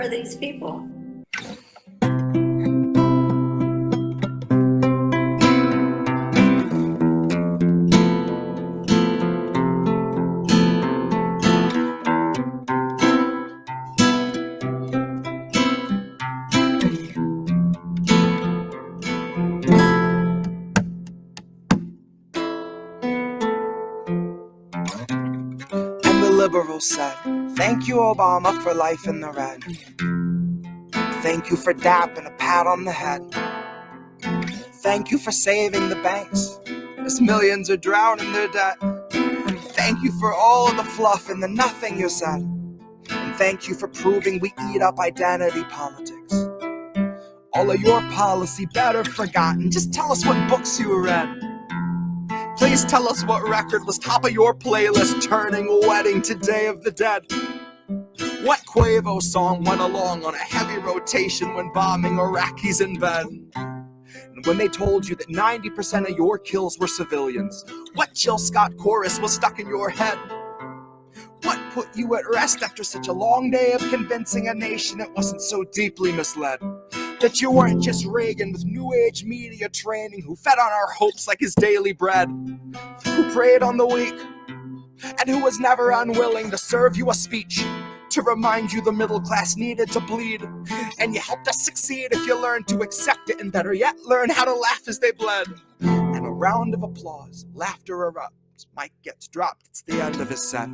are these people? Liberals said, thank you, Obama, for life in the red. Thank you for DAP and a pat on the head. Thank you for saving the banks, as millions are drowning their debt. Thank you for all the fluff and the nothing you said. And thank you for proving we eat up identity politics. All of your policy better forgotten. Just tell us what books you read. Please tell us what record was top of your playlist, turning Wedding to Day of the Dead. What Quavo song went along on a heavy rotation when bombing Iraqis in bed? And when they told you that 90% of your kills were civilians, what Jill Scott chorus was stuck in your head? What put you at rest after such a long day of convincing a nation it wasn't so deeply misled? That you weren't just Reagan with new age media training who fed on our hopes like his daily bread, who preyed on the weak, and who was never unwilling to serve you a speech to remind you the middle class needed to bleed. And you helped us succeed if you learned to accept it, and better yet, learn how to laugh as they bled. And a round of applause, laughter erupts, mic gets dropped, it's the end of his set.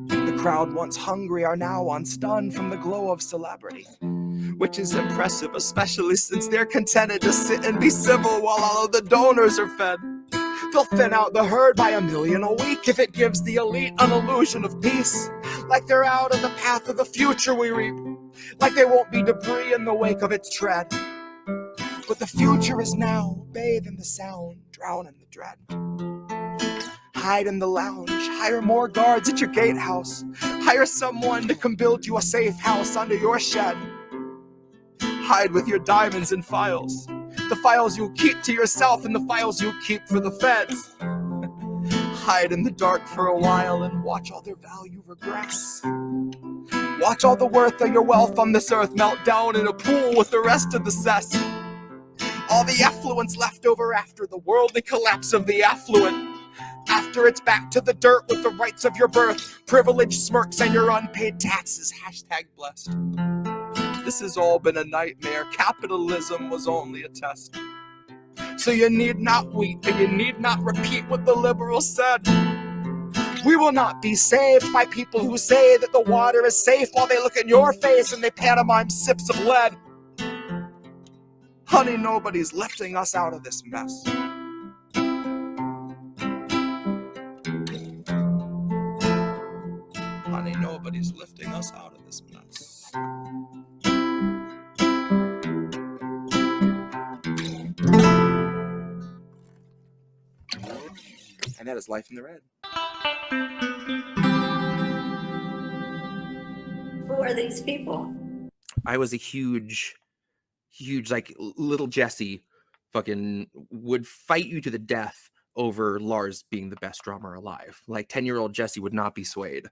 The crowd once hungry are now unstunned from the glow of celebrity, which is impressive, especially since they're contented to sit and be civil while all of the donors are fed. They'll thin out the herd by 1 million a week if it gives the elite an illusion of peace. Like they're out of the path of the future we reap, like they won't be debris in the wake of its tread. But the future is now, bathe in the sound, drown in the dread. Hide in the lounge, hire more guards at your gatehouse, hire someone to come build you a safe house under your shed. Hide with your diamonds and files, the files you'll keep to yourself and the files you'll keep for the feds. Hide in the dark for a while and watch all their value regress. Watch all the worth of your wealth on this earth melt down in a pool with the rest of the cess. All the affluence left over after the worldly collapse of the affluent. After it's back to the dirt with the rights of your birth, privilege smirks and your unpaid taxes, #blessed. This has all been a nightmare. Capitalism was only a test. So you need not weep and you need not repeat what the liberals said. We will not be saved by people who say that the water is safe while they look in your face and they pantomime sips of lead. Honey, nobody's lifting us out of this mess. Honey, nobody's lifting us out of this mess. And that is Life in the Red. Who are these people? I was a huge, like, little Jesse fucking would fight you to the death over Lars being the best drummer alive. Like 10-year-old Jesse would not be swayed.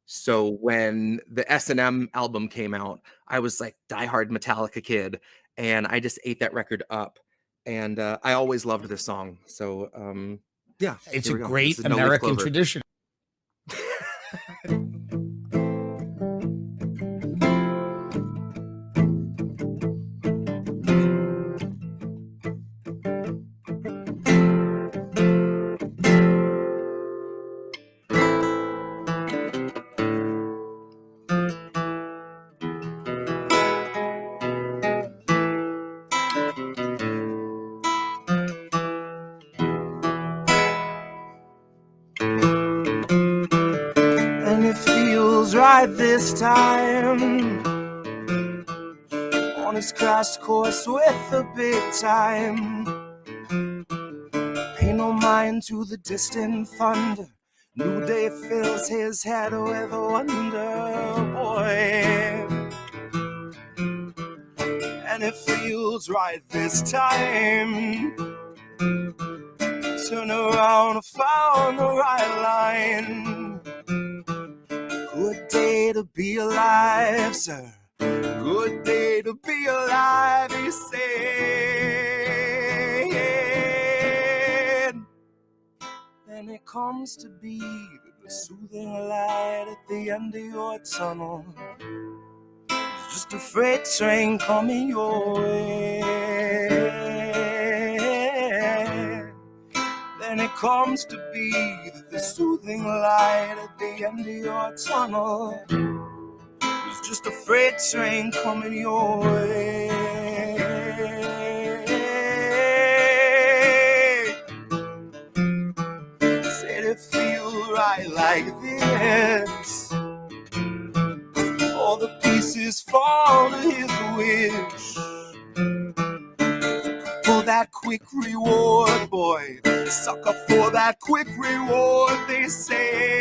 So when the S&M album came out, I was like diehard Metallica kid, and I just ate that record up. And I always loved this song. So yeah, it's a great American tradition. This time on his crash course with the big time, pay no mind to the distant thunder. New day fills his head with wonder, boy, and it feels right this time. Turn around, found the right line. Good day to be alive, sir. Good day to be alive, he said. Then it comes to be the soothing light at the end of your tunnel. It's just a freight train coming your way. Then it comes to be the soothing light at the end of your tunnel. It's just a freight train coming your way. Said it feel right like this. All the pieces fall to his wish. For that quick reward, boy, suck up for that quick reward, they said.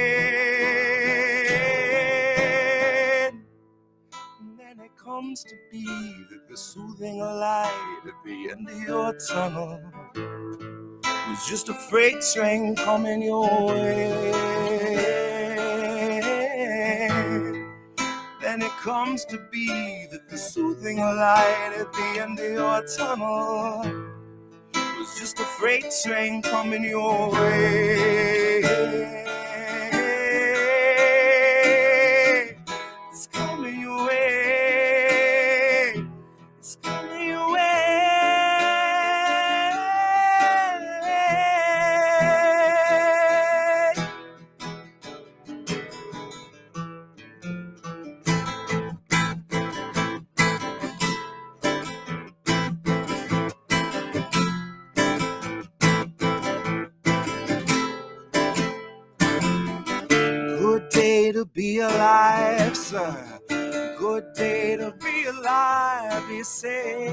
And then it comes to be that the soothing light at the end of your tunnel was just a freight train coming your way. Then it comes to be that the soothing light at the end of your tunnel was just a freight train coming your way. It's coming your way. It's coming your way. Good day to be alive, sir. Good day to be alive, he said.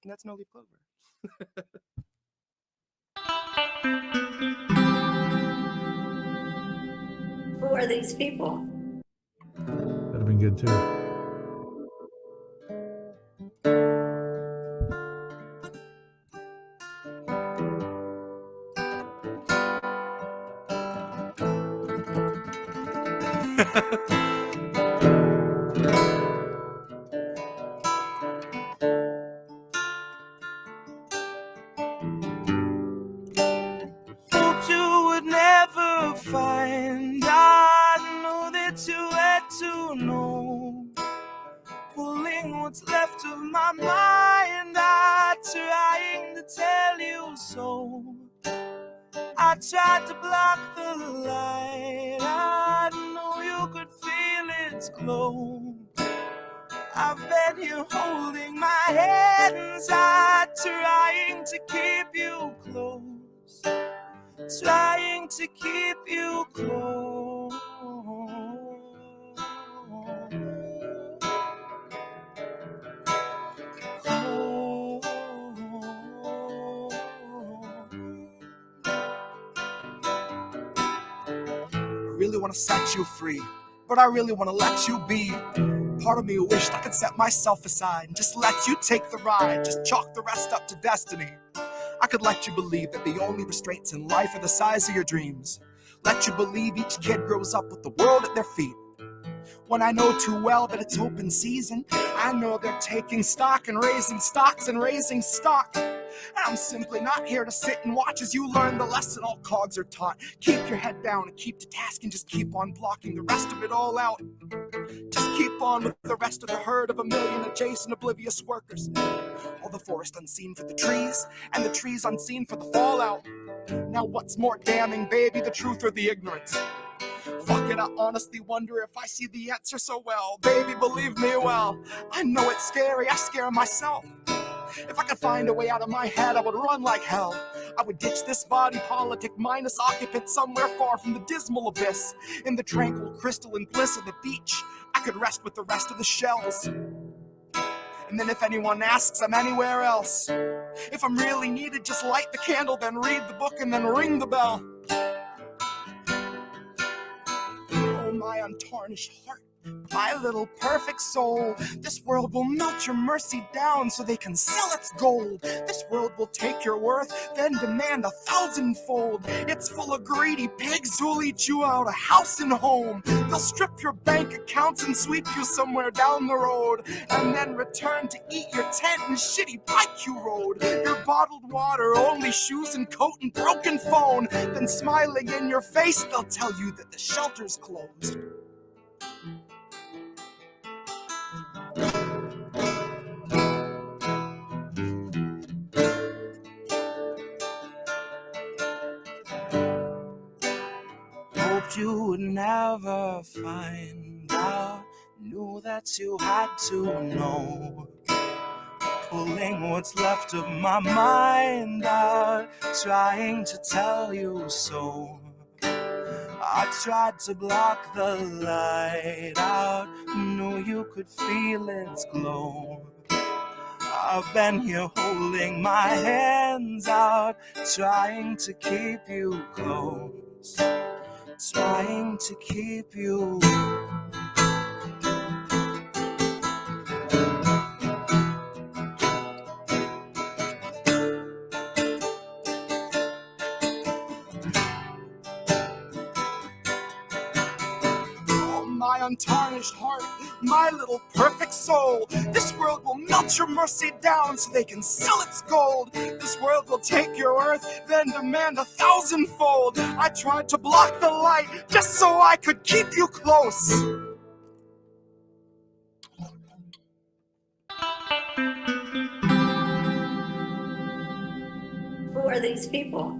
That's no Leaf Clover. Who are these people? That'd have been good too. Hoped you would never find. I knew that you had to know. Pulling what's left of my mind, I'm trying to tell you so. I tried to block the light. I knew you could feel its glow. I've been here holding my hands. I'm trying to keep you close. Trying to keep you close. I really want to set you free, but I really want to let you be. Part of me wished I could set myself aside and just let you take the ride, just chalk the rest up to destiny. I could let you believe that the only restraints in life are the size of your dreams. Let you believe each kid grows up with the world at their feet. When I know too well that it's open season, I know they're taking stock and raising stocks and raising stock. And I'm simply not here to sit and watch as you learn the lesson all cogs are taught. Keep your head down and keep to task and just keep on blocking the rest of it all out. Just keep on with the rest of the herd of a million adjacent oblivious workers. All the forest unseen for the trees, and the trees unseen for the fallout. Now what's more damning, baby, the truth or the ignorance? Fuck it, I honestly wonder if I see the answer so well. Baby, believe me well, I know it's scary, I scare myself. If I could find a way out of my head, I would run like hell. I would ditch this body politic, mindless occupant somewhere far from the dismal abyss. In the tranquil crystalline bliss of the beach, I could rest with the rest of the shells. And then if anyone asks, I'm anywhere else. If I'm really needed, just light the candle, then read the book, and then ring the bell. Oh, my untarnished heart, My little perfect soul, this world will melt your mercy down so they can sell its gold. This world will take your worth, then demand 1,000-fold. It's full of greedy pigs who'll eat you out of house and home. They'll strip your bank accounts and sweep you somewhere down the road, and then return to eat your tent and shitty bike you rode. Your bottled water, only shoes and coat and broken phone. Then smiling in your face, they'll tell you that the shelter's closed. Hoped you would never find out, knew that you had to know. Pulling what's left of my mind out, trying to tell you so. I tried to block the light out, knew you could feel its glow. I've been here holding my hands out, trying to keep you close, trying to keep you. My untarnished heart, my little perfect soul. This world will melt your mercy down so they can sell its gold. This world will take your worth, then demand 1,000-fold. I tried to block the light just so I could keep you close. Who are these people?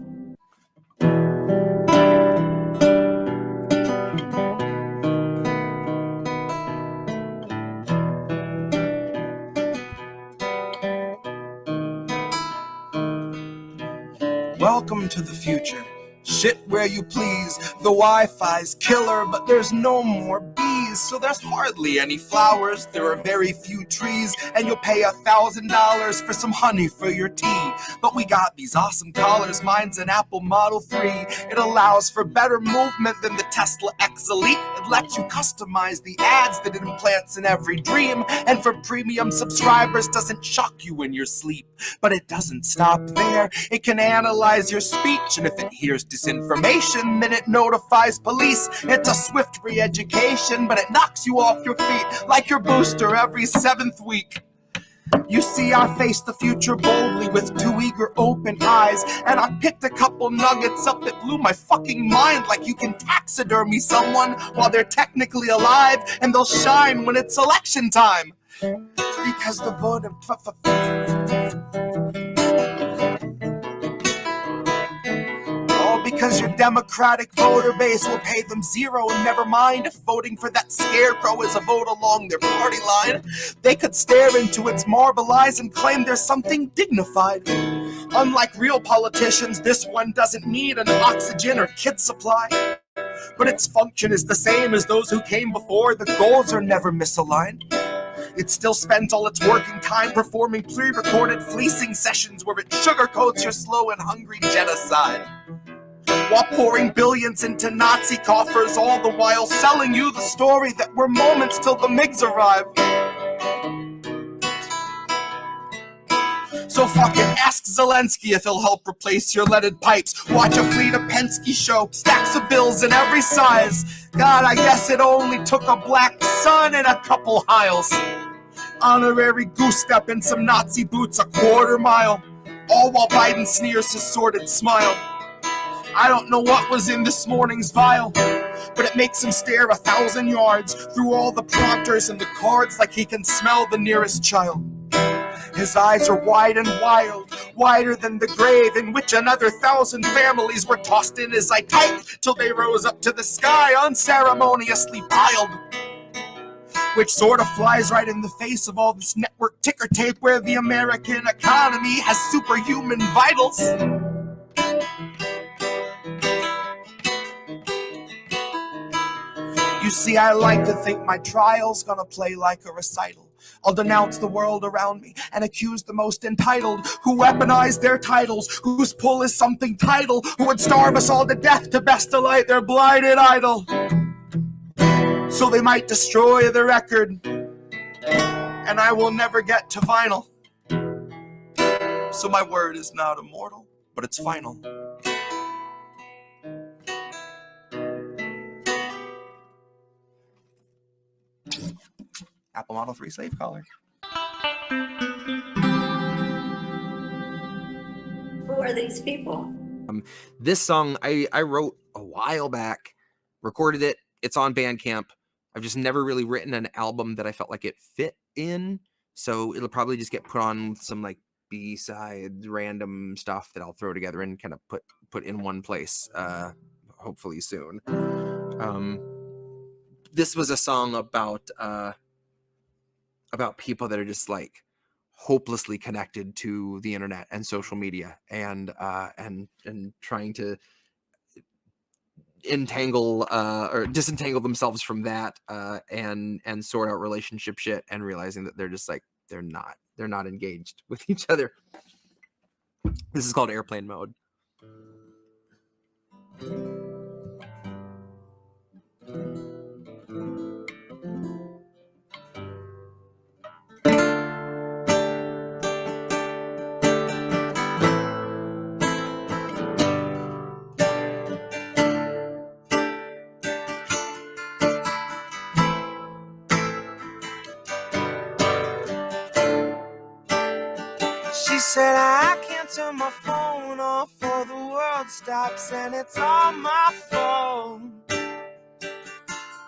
Welcome to the future. Shit where you please. The Wi-Fi's killer, but there's no more bees, so there's hardly any flowers. There are very few trees, and you'll pay $1,000 for some honey for your tea. But we got these awesome collars. Mine's an Apple Model 3. It allows for better movement than the Tesla X Elite. It lets you customize the ads that it implants in every dream, and for premium subscribers doesn't shock you in your sleep. But it doesn't stop there. It can analyze your speech, and if it hears disinformation, then it notifies police. It's a swift re-education, but it knocks you off your feet like your booster every 7th week. You see, I face the future boldly with 2 eager open eyes, and I picked a couple nuggets up that blew my fucking mind, like you can taxidermy someone while they're technically alive, and they'll shine when it's election time. Because the vote of because your Democratic voter base will pay them zero, and never mind if voting for that scarecrow is a vote along their party line. They could stare into its marble eyes and claim there's something dignified. Unlike real politicians, this one doesn't need an oxygen or kit supply. But its function is the same as those who came before. The goals are never misaligned. It still spends all its working time performing pre-recorded fleecing sessions where it sugarcoats your slow and hungry genocide, while pouring billions into Nazi coffers, all the while selling you the story that we're moments till the MiGs arrive. So fucking ask Zelensky if he'll help replace your leaded pipes. Watch a fleet of Penske show stacks of bills in every size. God, I guess it only took a black sun and a couple hiles. Honorary goose step and some Nazi boots a quarter mile, all while Biden sneers his sordid smile. I don't know what was in this morning's vial, but it makes him stare 1,000 yards through all the prompters and the cards like he can smell the nearest child. His eyes are wide and wild, wider than the grave in which another 1,000 families were tossed in as I typed till they rose up to the sky unceremoniously piled. Which sort of flies right in the face of all this network ticker tape where the American economy has superhuman vitals. You see, I like to think my trial's gonna play like a recital. I'll denounce the world around me and accuse the most entitled, who weaponize their titles, whose pull is something tidal, who would starve us all to death to best delight their blighted idol. So so they might destroy the record, and I will never get to vinyl. So my word is not immortal, but it's final. Apple Model 3 slave collar. Who are these people? This song I wrote a while back, recorded it. It's on Bandcamp. I've just never really written an album that I felt like it fit in. So it'll probably just get put on some like B-side random stuff that I'll throw together and kind of put in one place, hopefully soon. This was a song about people that are just like hopelessly connected to the internet and social media, and trying to entangle or disentangle themselves from that, and sort out relationship shit, and realizing that they're just like they're not engaged with each other. This is called Airplane Mode. She said, I can't turn my phone off or the world stops and it's all my fault. And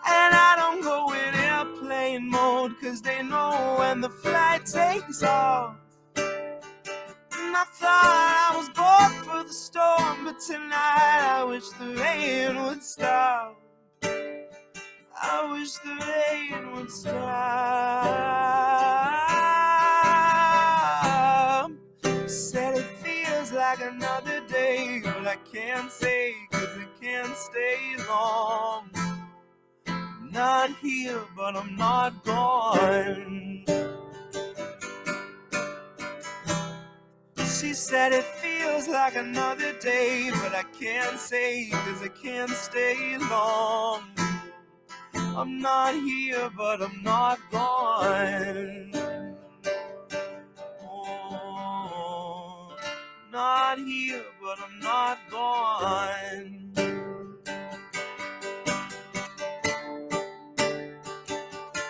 I don't go in airplane mode, cause they know when the flight takes off. And I thought I was born for the storm, but tonight I wish the rain would stop. I wish the rain would stop. Said it feels like another day, but I can't say, cause it can't stay long. I'm not here, but I'm not gone. She said it feels like another day, but I can't say, cause I can't stay long. I'm not here, but I'm not gone. Oh, not here, but I'm not gone.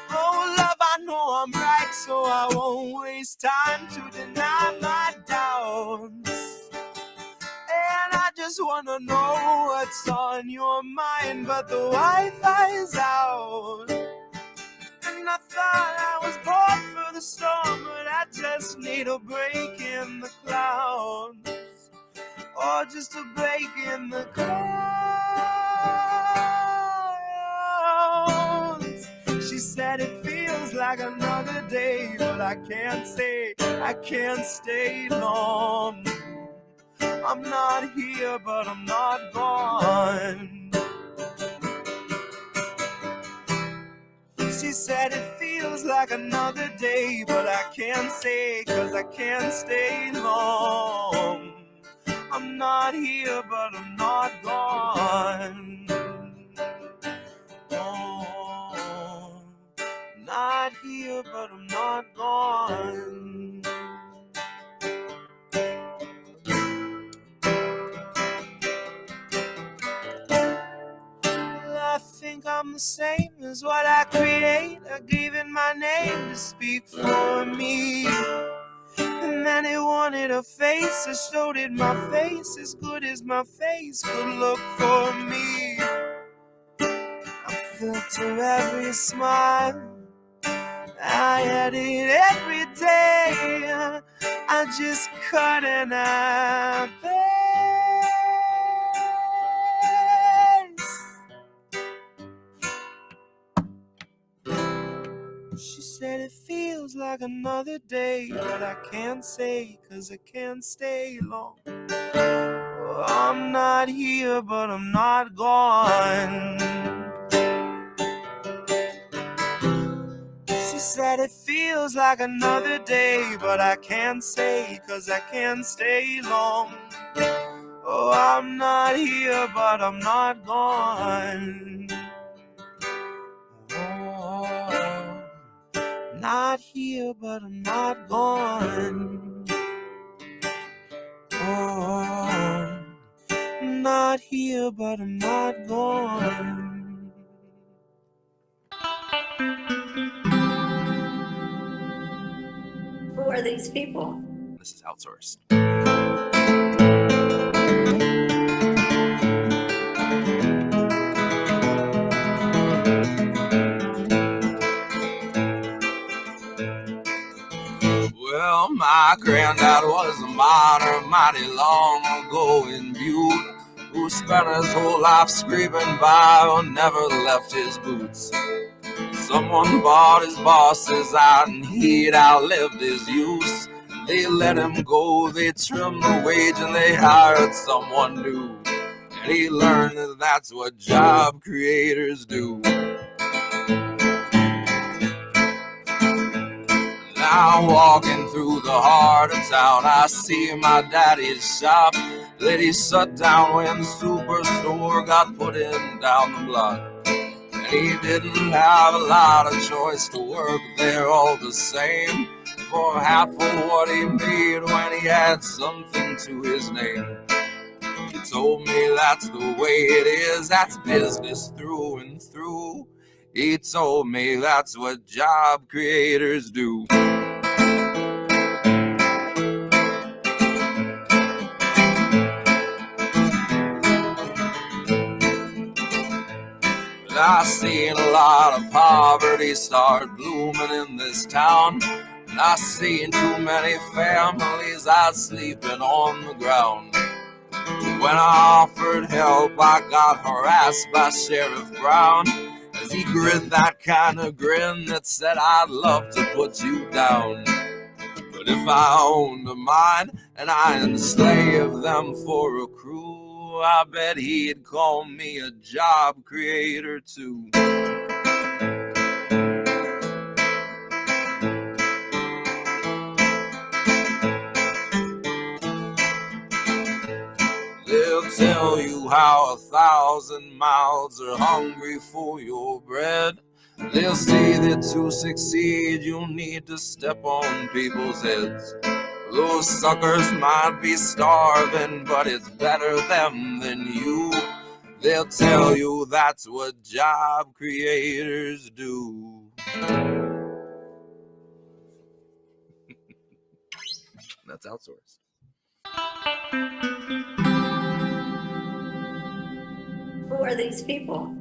Oh, love, I know I'm right, so I won't waste time to deny my doubts. And I just wanna know what's on your mind, but the Wi-Fi's out. And I thought I was born for the storm, but I just need a break in the clouds. Or just a break in the clouds. She said it feels like another day, but I can't say, I can't stay long. I'm not here, but I'm not gone. She said it feels like another day, but I can't say, cause I can't stay long. I'm not here, but I'm not gone. Oh, not here, but I'm not gone. I think I'm the same as what I create. I gave it my name to speak for me. And then it wanted a face, I showed it my face, as good as my face could look for me. I filter every smile, I edit every day, I just cut and I paste. She said it feels like another day, but I can't say, cause I can't stay long. Oh, I'm not here, but I'm not gone. She said it feels like another day, but I can't say, cause I can't stay long. Oh, I'm not here, but I'm not gone. Oh, not here, but I'm not gone. Oh, not here, but I'm not gone. Who are these people? This is Outsource. Well, my granddad was a miner mighty long ago in Butte, who spent his whole life scraping by but never left his boots. Someone bought his bosses out and he'd outlived his use. They let him go, they trimmed the wage and they hired someone new. And he learned that that's what job creators do. Now walking through the heart of town, I see my daddy's shop that he shut down when the superstore got put in down the block. And he didn't have a lot of choice to work there all the same, for half of what he made when he had something to his name. He told me that's the way it is, that's business through and through. He told me that's what job creators do. I've seen a lot of poverty start blooming in this town. I've seen too many families out sleeping on the ground. When I offered help, I got harassed by Sheriff Brown, as he grinned that kind of grin that said, I'd love to put you down. But if I owned a mine and I enslaved them for a crew, I bet he'd call me a job creator too. They'll tell you how 1,000 mouths are hungry for your bread. They'll say that to succeed you need to step on people's heads. Those suckers might be starving, but it's better them than you. They'll tell you that's what job creators do. That's Outsourced. Who are these people?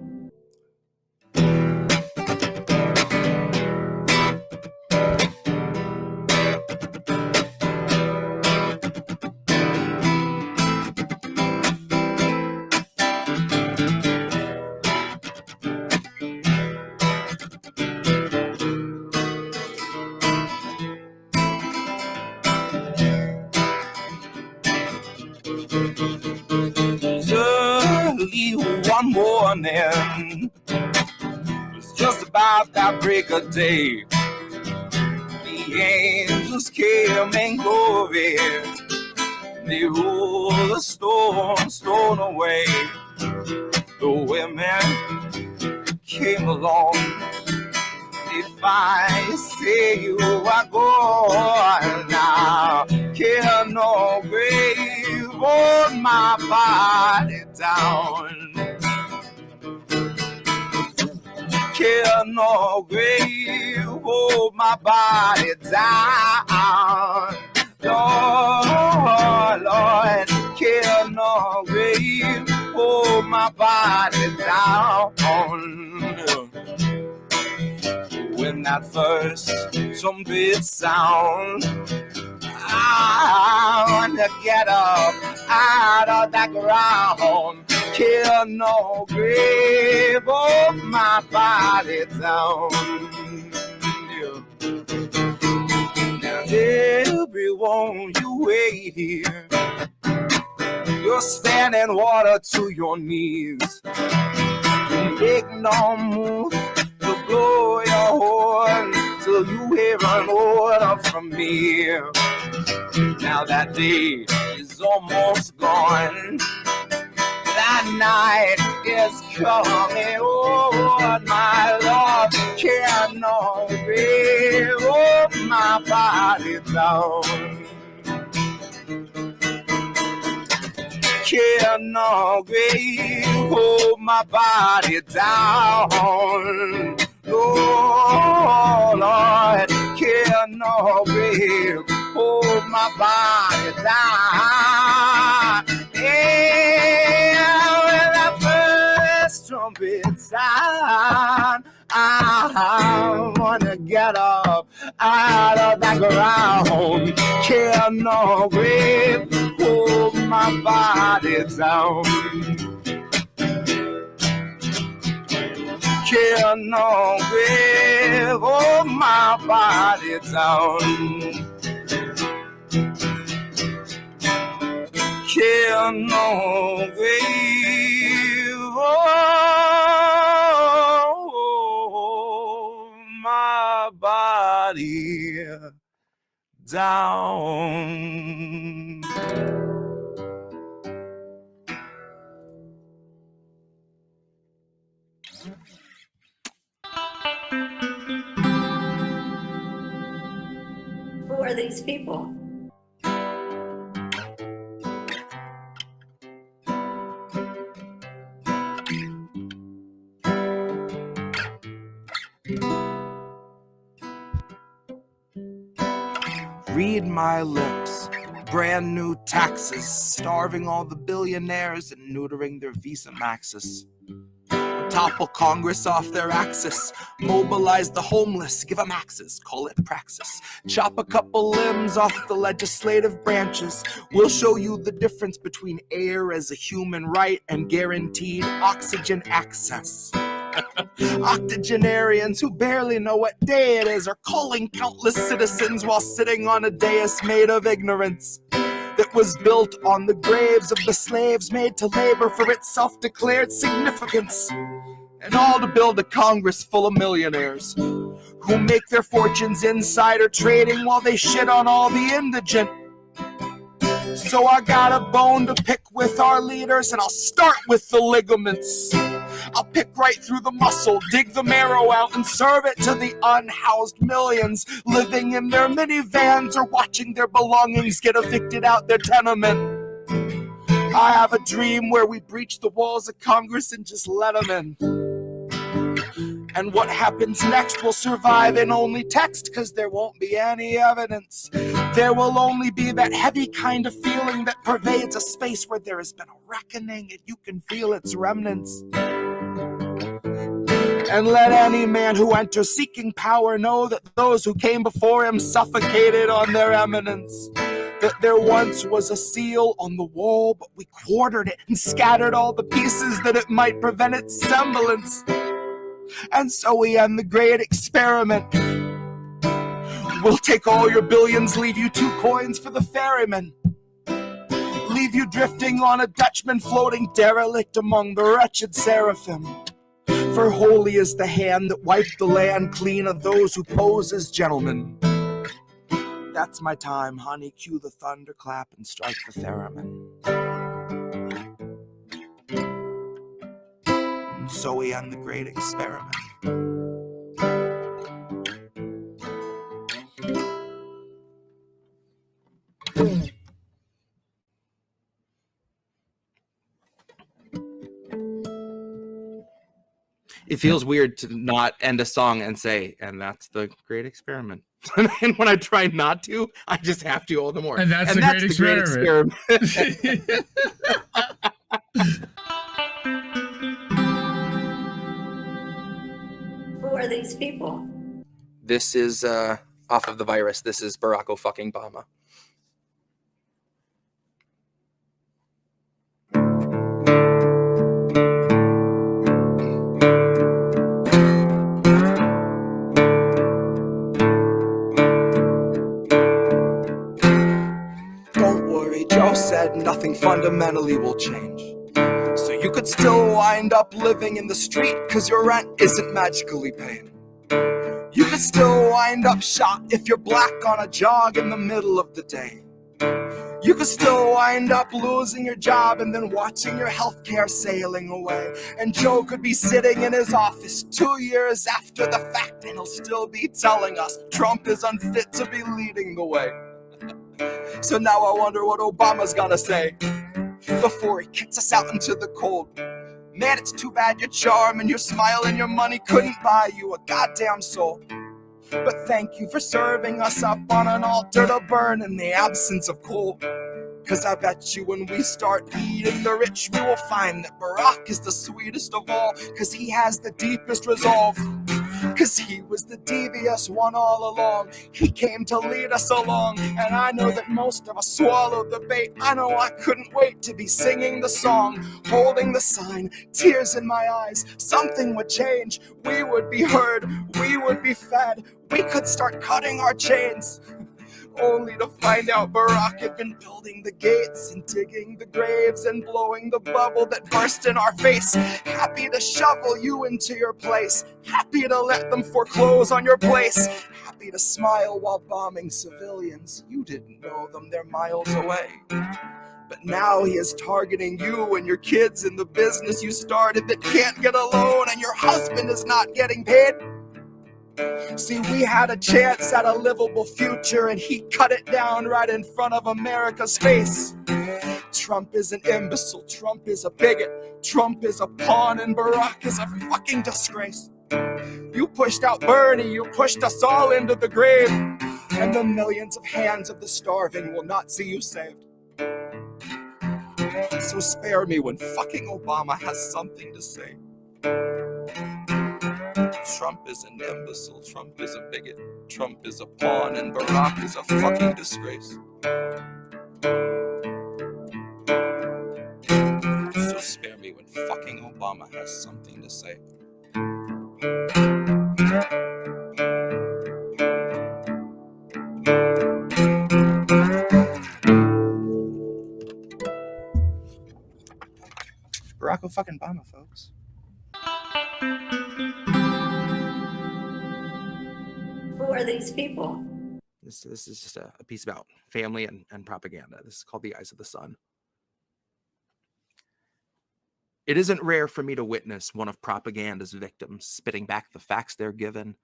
Early one morning, it was just about that break of day. The angels came in glory, they rolled the stone away. The women came along, if I say you are gone now, can no grave hold my body down. Can no grave hold my body down. Lord, Lord, can no grave hold my body down. When that first trumpet sound, I want to get up out of that ground. Kill no grave of my body down. Now everyone, you wait here. You're standing water to your knees. You make no move to blow your horn till you hear an order from me. Now that day is almost gone. That night is coming. Oh, my love, can no grave my body down. Can no grave hold my body down. Oh Lord, can no grave hold my body down. Yeah, when that first trumpet sound, I wanna get up out of that ground. Can no grave hold my body down. Can no grave hold my body down. Can no grave hold my body down. Who are these people? Read my lips. Brand new taxes, starving all the billionaires and neutering their Visa Maxes. Topple Congress off their axis, mobilize the homeless, give them axes, call it praxis. Chop a couple limbs off the legislative branches. We'll show you the difference between air as a human right and guaranteed oxygen access. Octogenarians who barely know what day it is are calling countless citizens while sitting on a dais made of ignorance that was built on the graves of the slaves made to labor for its self-declared significance. And all to build a Congress full of millionaires who make their fortunes insider trading while they shit on all the indigent. So I got a bone to pick with our leaders, and I'll start with the ligaments. I'll pick right through the muscle, dig the marrow out, and serve it to the unhoused millions living in their minivans or watching their belongings get evicted out their tenement. I have a dream where we breach the walls of Congress and just let them in. And what happens next will survive in only text, because there won't be any evidence. There will only be that heavy kind of feeling that pervades a space where there has been a reckoning and you can feel its remnants. And let any man who enters seeking power know that those who came before him suffocated on their eminence. That there once was a seal on the wall, but we quartered it and scattered all the pieces that it might prevent its semblance. And so we end the great experiment. We'll take all your billions, leave you 2 coins for the ferryman. Leave you drifting on a Dutchman floating derelict among the wretched seraphim. For holy is the hand that wiped the land clean of those who pose as gentlemen. That's my time, honey. Cue the thunderclap and strike the theremin. And so we end the great experiment. It feels weird to not end a song and say, and that's the great experiment. And when I try not to, I just have to all the more. And that's the great experiment. Who are these people? This is off of The Virus. This is Barack Ofuckingbama. Said nothing fundamentally will change. So you could still wind up living in the street because your rent isn't magically paid. You could still wind up shot if you're black on a jog in the middle of the day. You could still wind up losing your job and then watching your healthcare sailing away. And Joe could be sitting in his office 2 years after the fact, and he'll still be telling us Trump is unfit to be leading the way. So now I wonder what Obama's gonna say before he kicks us out into the cold. Man, it's too bad your charm and your smile and your money couldn't buy you a goddamn soul. But thank you for serving us up on an altar to burn in the absence of coal. Cause I bet you when we start eating the rich, we will find that Barack is the sweetest of all. Cause he has the deepest resolve. Cause he was the devious one all along. He came to lead us along. And I know that most of us swallowed the bait. I know I couldn't wait to be singing the song, holding the sign, tears in my eyes. Something would change. We would be heard. We would be fed. We could start cutting our chains. Only to find out Barack had been building the gates and digging the graves and blowing the bubble that burst in our face. Happy to shovel you into your place. Happy to let them foreclose on your place. Happy to smile while bombing civilians. You didn't know them, they're miles away. But now he is targeting you and your kids in the business you started that can't get a loan, and your husband is not getting paid. See, we had a chance at a livable future, and he cut it down right in front of America's face. Trump is an imbecile, Trump is a bigot, Trump is a pawn, and Barack is a fucking disgrace. You pushed out Bernie, you pushed us all into the grave, and the millions of hands of the starving will not see you saved. So spare me when fucking Obama has something to say. Trump is an imbecile, Trump is a bigot, Trump is a pawn, and Barack is a fucking disgrace. So spare me when fucking Obama has something to say. Barack Ofuckingbama, folks. Who are these people? This is just a piece about family and propaganda. This is called The Eyes of the Sun. It isn't rare for me to witness one of propaganda's victims spitting back the facts they're given,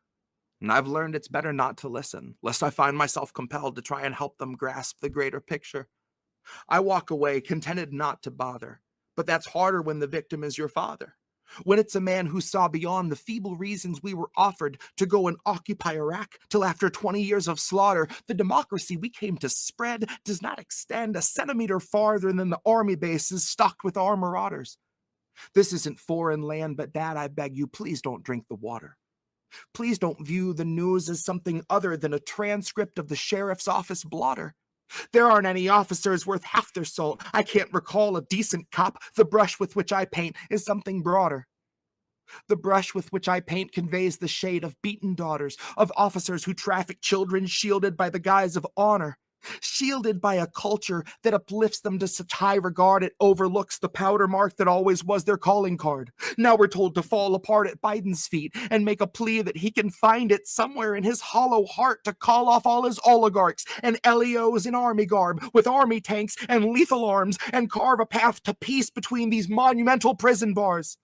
and I've learned it's better not to listen, lest I find myself compelled to try and help them grasp the greater picture. I walk away contented not to bother, but that's harder when the victim is your father. When it's a man who saw beyond the feeble reasons we were offered to go and occupy Iraq till after 20 years of slaughter, the democracy we came to spread does not extend a centimeter farther than the army bases stocked with our marauders. This isn't foreign land, but Dad, I beg you, please don't drink the water. Please don't view the news as something other than a transcript of the sheriff's office blotter. There aren't any officers worth half their salt. I can't recall a decent cop. The brush with which I paint is something broader. The brush with which I paint conveys the shade of beaten daughters, of officers who traffic children shielded by the guise of honor, shielded by a culture that uplifts them to such high regard it overlooks the powder mark that always was their calling card. Now we're told to fall apart at Biden's feet and make a plea that he can find it somewhere in his hollow heart to call off all his oligarchs and LEOs in army garb with army tanks and lethal arms and carve a path to peace between these monumental prison bars.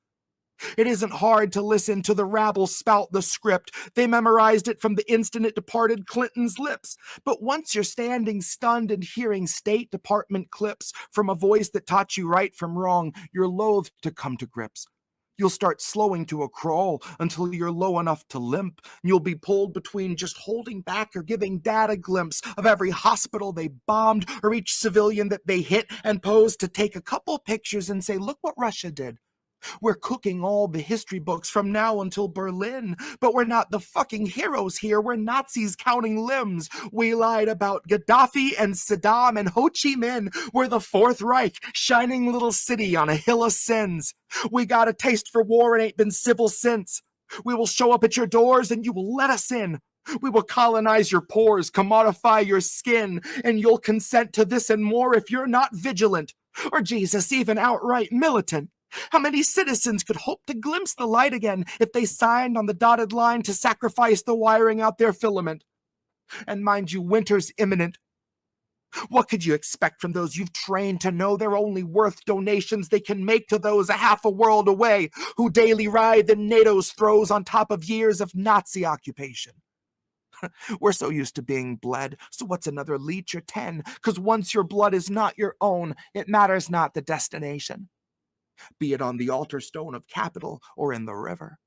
It isn't hard to listen to the rabble spout the script. They memorized it from the instant it departed Clinton's lips. But once you're standing stunned and hearing State Department clips from a voice that taught you right from wrong, you're loath to come to grips. You'll start slowing to a crawl until you're low enough to limp. You'll be pulled between just holding back or giving Dad a glimpse of every hospital they bombed or each civilian that they hit and posed to take a couple pictures and say, look what Russia did. We're cooking all the history books from now until Berlin, but we're not the fucking heroes here. We're Nazis counting limbs. We lied about Gaddafi and Saddam and Ho Chi Minh. We're the Fourth Reich, shining little city on a hill of sins. We got a taste for war and ain't been civil since. We will show up at your doors and you will let us in. We will colonize your pores, commodify your skin, and you'll consent to this and more if you're not vigilant, or Jesus, even outright militant. How many citizens could hope to glimpse the light again if they signed on the dotted line to sacrifice the wiring out their filament? And mind you, winter's imminent. What could you expect from those you've trained to know they're only worth donations they can make to those a half a world away who daily ride in NATO's throes on top of years of Nazi occupation? We're so used to being bled, so what's another leech or 10? 'Cause once your blood is not your own, it matters not the destination. Be it on the altar stone of capital or in the river.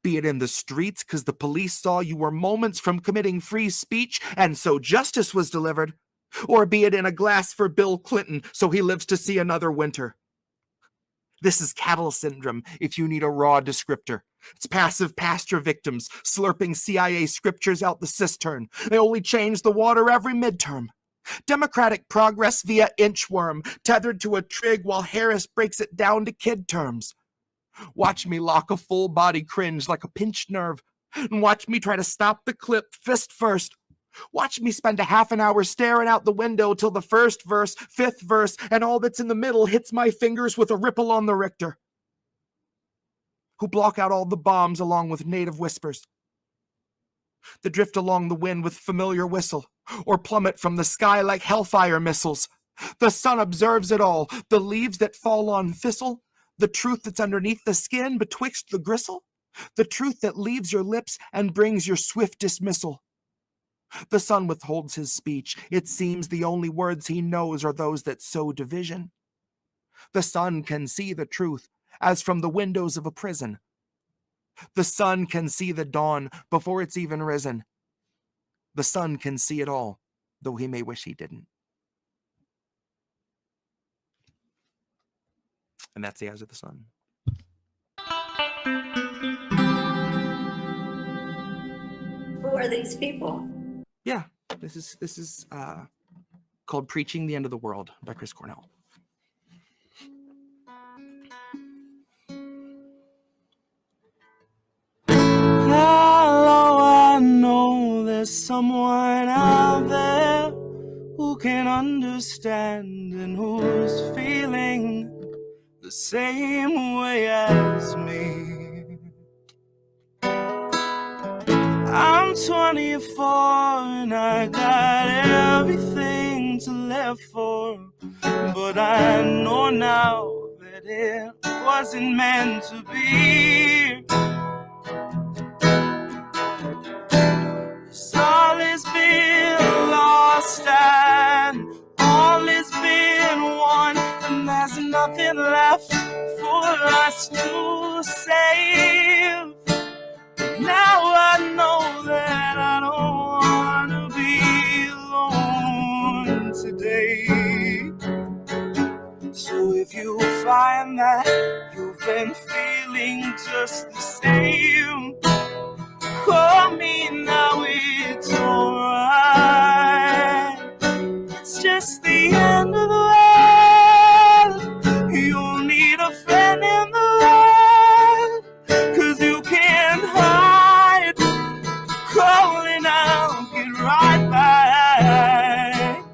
Be it in the streets 'cause the police saw you were moments from committing free speech and so justice was delivered. Or be it in a glass for Bill Clinton so he lives to see another winter. This is cattle syndrome if you need a raw descriptor. It's passive pasture victims slurping CIA scriptures out the cistern. They only change the water every midterm. Democratic progress via inchworm, tethered to a trig while Harris breaks it down to kid terms. Watch me lock a full body cringe like a pinched nerve, and watch me try to stop the clip fist first. Watch me spend a half an hour staring out the window till the first verse, fifth verse, and all that's in the middle hits my fingers with a ripple on the Richter. Who block out all the bombs along with native whispers. That drift along the wind with familiar whistle, or plummet from the sky like hellfire missiles. The sun observes it all, the leaves that fall on thistle, the truth that's underneath the skin betwixt the gristle, the truth that leaves your lips and brings your swift dismissal. The sun withholds his speech. It seems the only words he knows are those that sow division. The sun can see the truth as from the windows of a prison. The sun can see the dawn before it's even risen. The sun can see it all, though he may wish he didn't. And that's the Eyes of the Sun. Who are these people? Yeah, this is called Preaching the End of the World by Chris Cornell. Hello, I know there's someone out there who can understand and who's feeling the same way as me. I'm 24 and I got everything to live for, but I know now that it wasn't meant to be. 'Cause all has been lost and all has been won, and there's nothing left for us to save. Now I know that I don't want to be alone today. So if you find that you've been feeling just the same, call me now, it's alright. It's just the end of the world. You'll need a friend in the world, 'cause you can't hide. Calling out, get right back.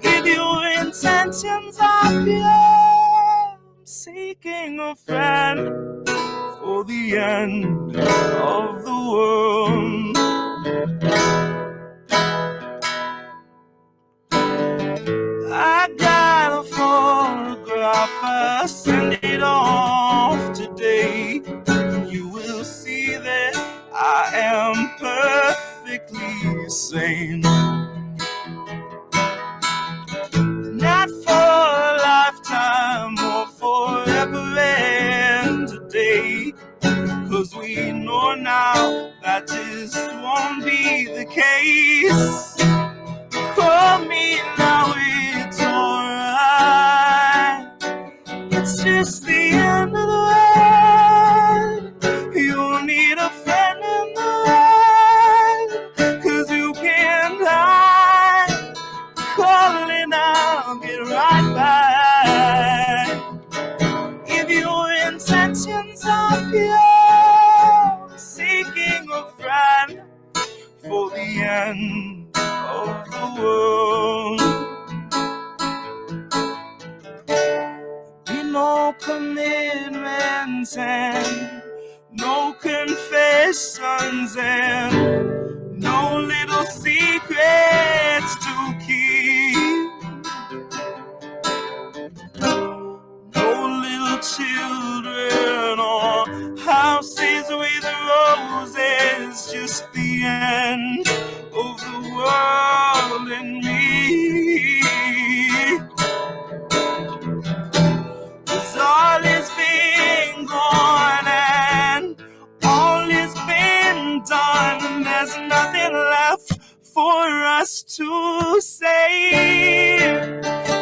If your intentions are pure, seeking a friend for the end of the world. I got a photograph, I send it off today. You will see that I am perfectly sane. Not for a lifetime or forever and today, 'cause we know now that this won't be the case. For me now it's alright. It's just the end of the world. You'll need a friend in the world, 'cause you can't hide. Calling out, get right back. If your intentions are pure, seeking a friend for the end of the world. Be no commitments and no confessions and no little secrets to keep. of the world in me. 'Cause all is been gone and all is been done, and there's nothing left for us to say.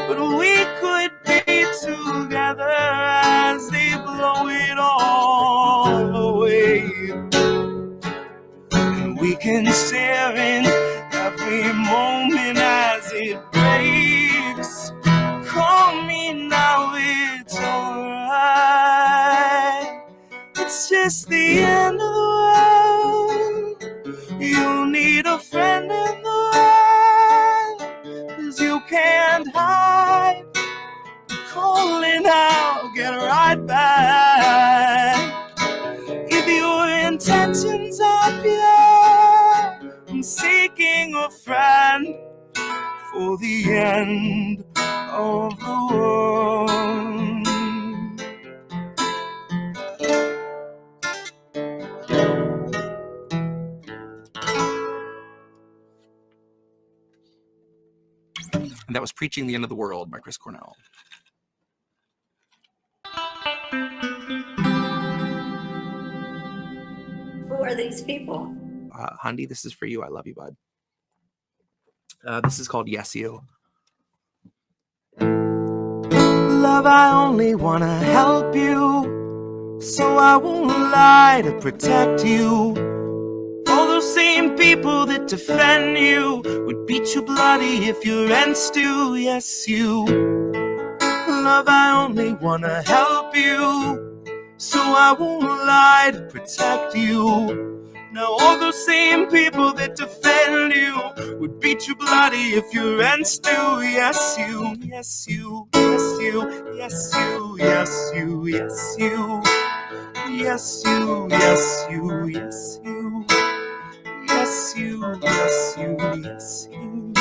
But we could be together as they blow it all away. And we can share in every moment as it breaks. Call me now, it's alright. It's just the end of the world. You'll need a friend in the world, 'cause you can't hide. Calling out, get right back. If your intentions are pure, I'm seeking a friend for the end of the world. And that was Preaching the End of the World by Chris Cornell. Who are these people? Hundi, this is for you. I love you, bud. This is called Yes You. Love, I only wanna help you, so I won't lie to protect you. All those same people that defend you would beat you bloody if your rent's due. Yes, you. Love, I only wanna help you, so I won't lie to protect you. Now all those same people that defend you would beat you bloody if your rent's due. Yes, you, yes, you, yes, you, yes, you, yes, you, yes, you, yes, you, yes, you, yes, you, yes, you, yes, you, yes, you.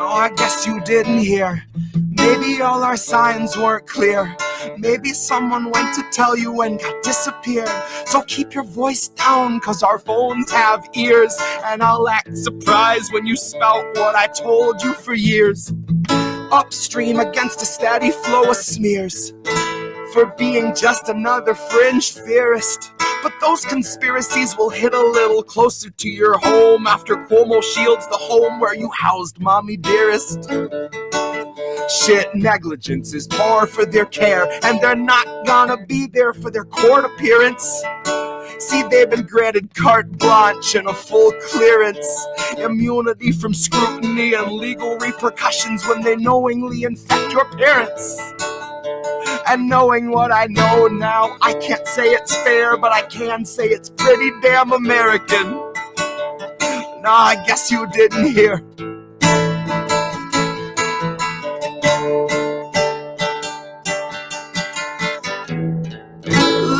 Oh, I guess you didn't hear. Maybe all our signs weren't clear. Maybe someone went to tell you and got disappeared. So keep your voice down, 'cause our phones have ears. And I'll act surprised when you spout what I told you for years. Upstream against a steady flow of smears for being just another fringe theorist. But those conspiracies will hit a little closer to your home after Cuomo shields the home where you housed mommy dearest. Shit, negligence is par for their care, and they're not gonna be there for their court appearance. See, they've been granted carte blanche and a full clearance, immunity from scrutiny and legal repercussions when they knowingly infect your parents. And knowing what I know now, I can't say it's fair, but I can say it's pretty damn American. Nah, I guess you didn't hear.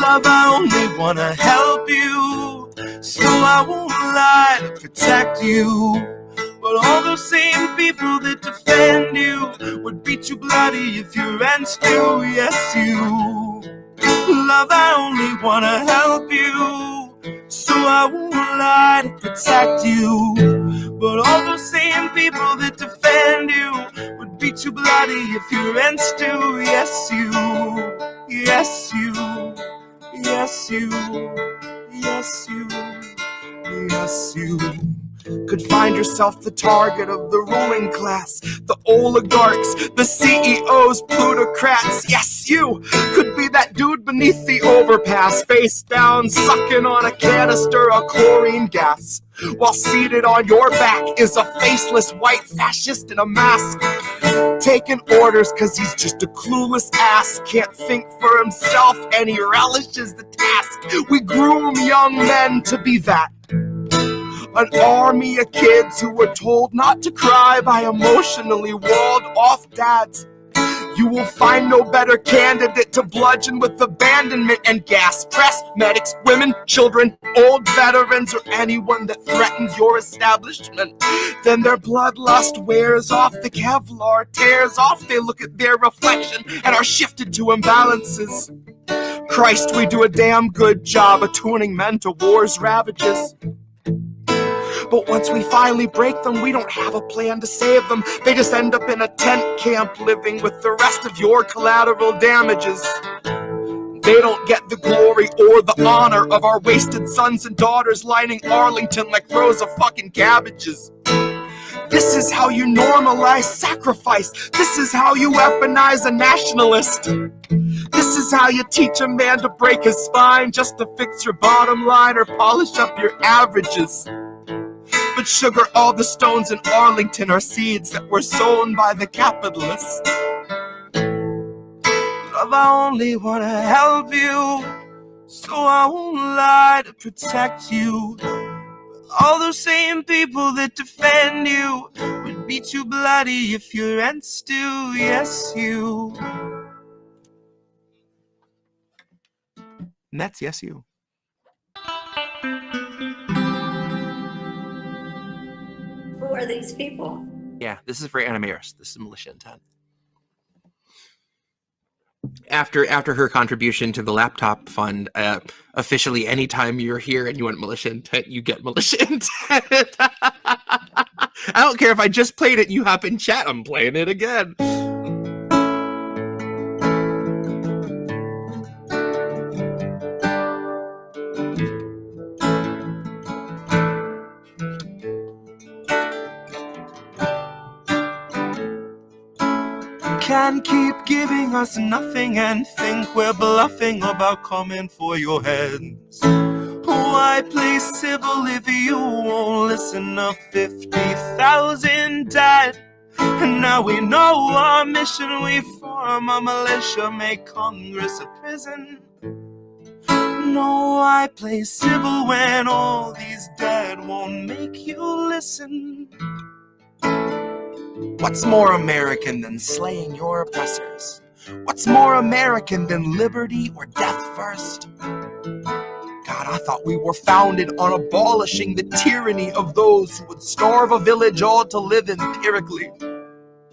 Love, I only wanna help you, so I won't lie to protect you. But all those same people that defend you would beat you bloody if your rent's due. Yes, you. Love, I only wanna help you, so I won't lie to protect you. But all those same people that defend you would beat you bloody if your rent's due. Yes, you. Yes, you. Yes, you. Yes, you. Yes, you. Could find yourself the target of the ruling class, the oligarchs, the CEOs, plutocrats. Yes, you could be that dude beneath the overpass, face down, sucking on a canister of chlorine gas, while seated on your back is a faceless white fascist in a mask, taking orders 'cause he's just a clueless ass, can't think for himself and he relishes the task. We groom young men to be that, an army of kids who were told not to cry by emotionally walled off dads. You will find no better candidate to bludgeon with abandonment and gas. Press, medics, women, children, old veterans, or anyone that threatens your establishment. Then their bloodlust wears off, the Kevlar tears off. They look at their reflection and are shifted to imbalances. Christ, we do a damn good job attuning men to war's ravages. But once we finally break them, we don't have a plan to save them. They just end up in a tent camp living with the rest of your collateral damages. They don't get the glory or the honor of our wasted sons and daughters lining Arlington like rows of fucking cabbages. This is how you normalize sacrifice. This is how you weaponize a nationalist. This is how you teach a man to break his spine just to fix your bottom line or polish up your averages. But sugar, all the stones in Arlington are seeds that were sown by the capitalists. Love, I only want to help you, so I won't lie to protect you. All those same people that defend you would beat you bloody if your rent's due. Yes, you. And that's Yes, You. Who are these people? Yeah, this is for Animeris. This is Militia Intent. After her contribution to the laptop fund, officially anytime you're here and you want Militia Intent, you get Militia Intent. I don't care if I just played it and you hop in chat, I'm playing it again. Can't keep giving us nothing and think we're bluffing about coming for your heads. Why play civil if you won't listen to 50,000 dead? And now we know our mission, we form a militia, make Congress a prison. No, why play civil when all these dead won't make you listen? What's more American than slaying your oppressors? What's more American than liberty or death first? God, I thought we were founded on abolishing the tyranny of those who would starve a village all to live empirically.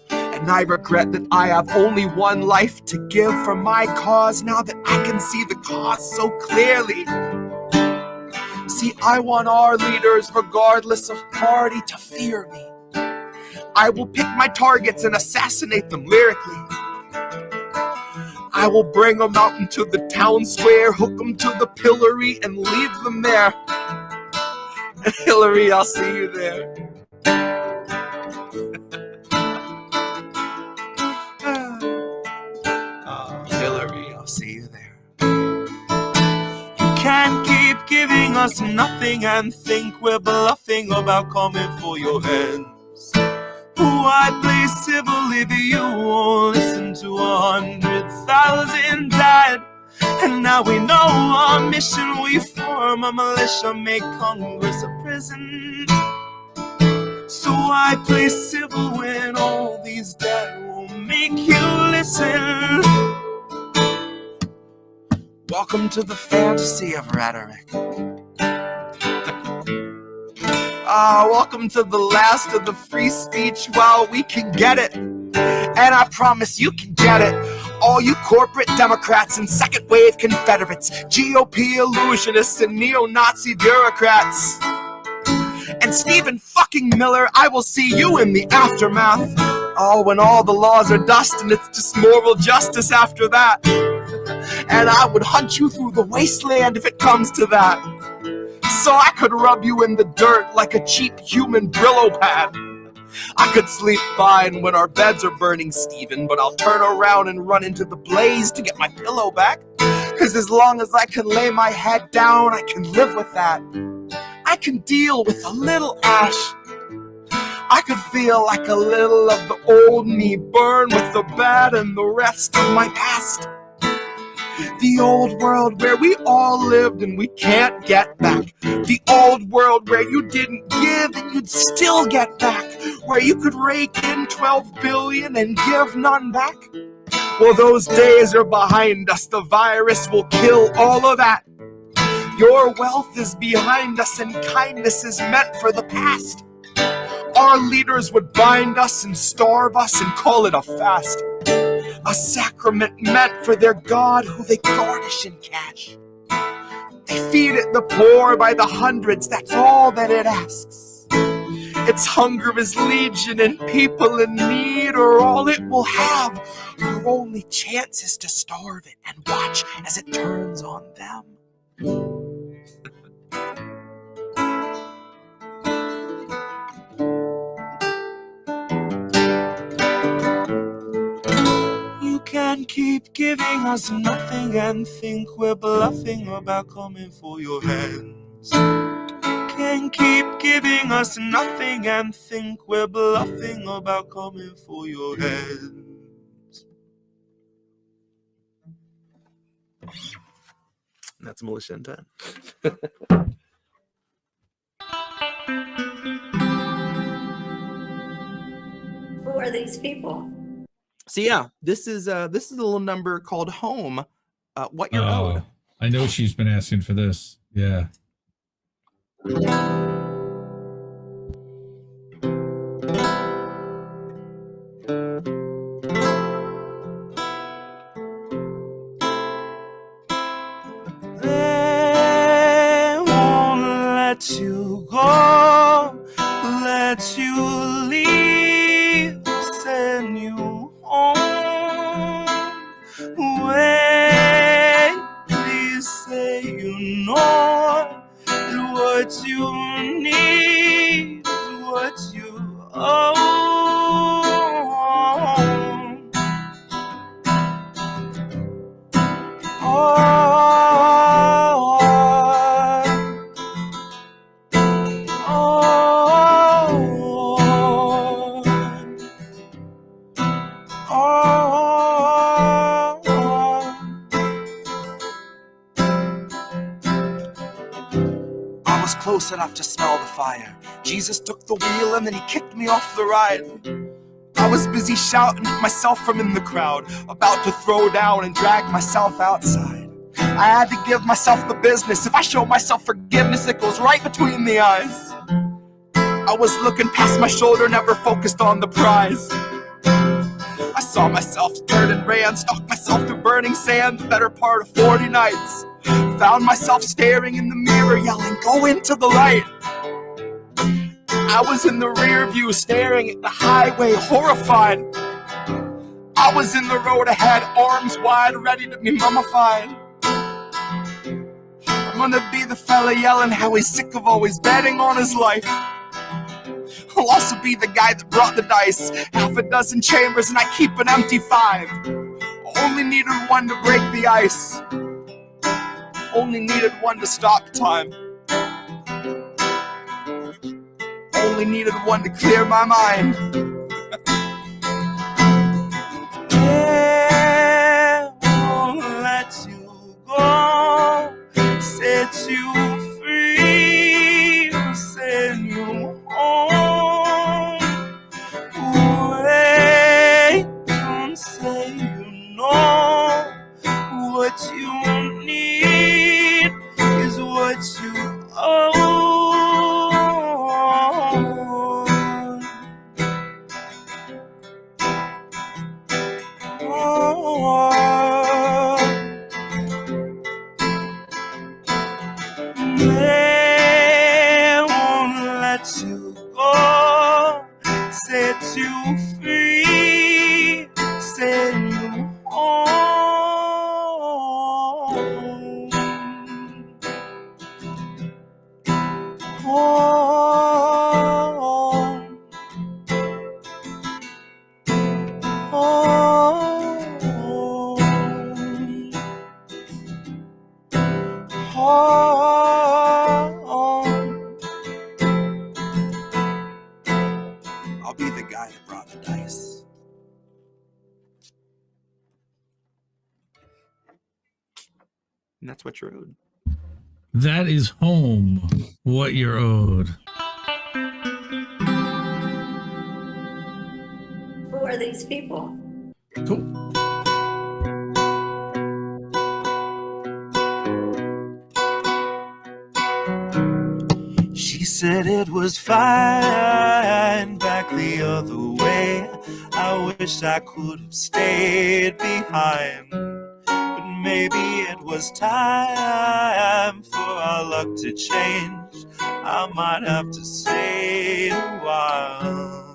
And I regret that I have only one life to give for my cause now that I can see the cause so clearly. See, I want our leaders, regardless of party, to fear me. I will pick my targets and assassinate them lyrically. I will bring them out into the town square, hook them to the pillory, and leave them there. And Hillary, I'll see you there. Hillary, I'll see you there. You can't keep giving us nothing and think we're bluffing about coming for your heads. Why play civil if you won't listen to 100,000 dead? And now we know our mission, we form a militia, make Congress a prison. So why play civil when all these dead won't make you listen? Welcome to the fantasy of rhetoric. Welcome to the last of the free speech while we can get it. And I promise you can get it. All you corporate Democrats and second wave Confederates, GOP illusionists and neo-Nazi bureaucrats. And Stephen fucking Miller, I will see you in the aftermath. Oh, when all the laws are dust and it's just moral justice after that. And I would hunt you through the wasteland if it comes to that. So I could rub you in the dirt like a cheap human Brillo pad. I could sleep fine when our beds are burning, Stephen, but I'll turn around and run into the blaze to get my pillow back. Cause as long as I can lay my head down, I can live with that. I can deal with a little ash. I could feel like a little of the old me burn with the bad and the rest of my past. The old world where we all lived and we can't get back. The old world where you didn't give and you'd still get back. Where you could rake in 12 billion and give none back. Well, those days are behind us. The virus will kill all of that. Your wealth is behind us and kindness is meant for the past. Our leaders would bind us and starve us and call it a fast. a sacrament meant for their God who they garnish in cash. They feed it the poor by the hundreds, that's all that it asks. Its hunger is legion, and people in need are all it will have. Your only chance is to starve it and watch as it turns on them. You can keep giving us nothing and think we're bluffing about coming for your hands. Can keep giving us nothing and think we're bluffing about coming for your hands. That's Militia Intent. Who are these people? So yeah, this is a little number called Home. What You're Owed. I know she's been asking for this. Yeah. They won't let you go, let you leave, send you home. Wait, please say you know that what you need is what you owe. I was close enough to smell the fire. Jesus took the wheel and then he kicked me off the ride. I was busy shouting at myself from in the crowd, about to throw down and drag myself outside. I had to give myself the business. If I show myself forgiveness, it goes right between the eyes. I was looking past my shoulder, never focused on the prize. I saw myself turn and ran, stalked myself through burning sand, the better part of 40 nights. Found myself staring in the mirror, yelling, go into the light. I was in the rear view, staring at the highway, horrified. I was in the road ahead, arms wide, ready to be mummified. I'm gonna be the fella yelling how he's sick of always betting on his life. I'll also be the guy that brought the dice, half a dozen chambers and I keep an empty 5. Only needed one to break the ice. Only needed one to stop time. Only needed one to clear my mind. Yeah, won't let you go, set you free, send you home. Wait, don't say you know what you need is what you owe. They won't let you go, set you free, send you home. Home. I'll be the guy that brought the dice. And that's what you're owed. That is Home, What You're Owed. Who are these people? Cool. She said it was fine back the other way. I wish I could have stayed behind, but maybe it was time for our luck to change. I might have to stay a while.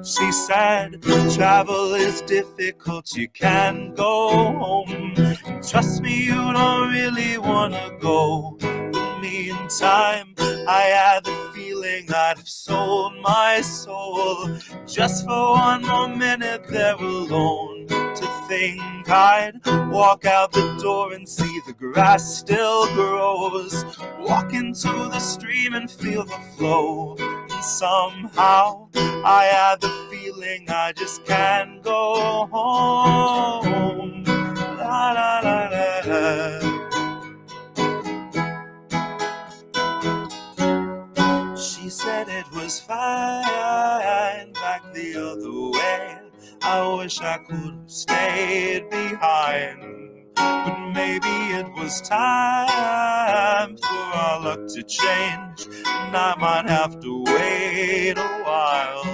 She said, travel is difficult, you can't go home. Trust me, you don't really wanna go. But meantime, I had the feeling I'd have sold my soul just for one more minute there alone. To think I'd walk out the door and see the grass still grows, walk into the stream and feel the flow. And somehow I had the feeling I just can't go home. La la la la. She said it was fine back the other way. I wish I could have stayed behind, but maybe it was time for our luck to change, and I might have to wait a while.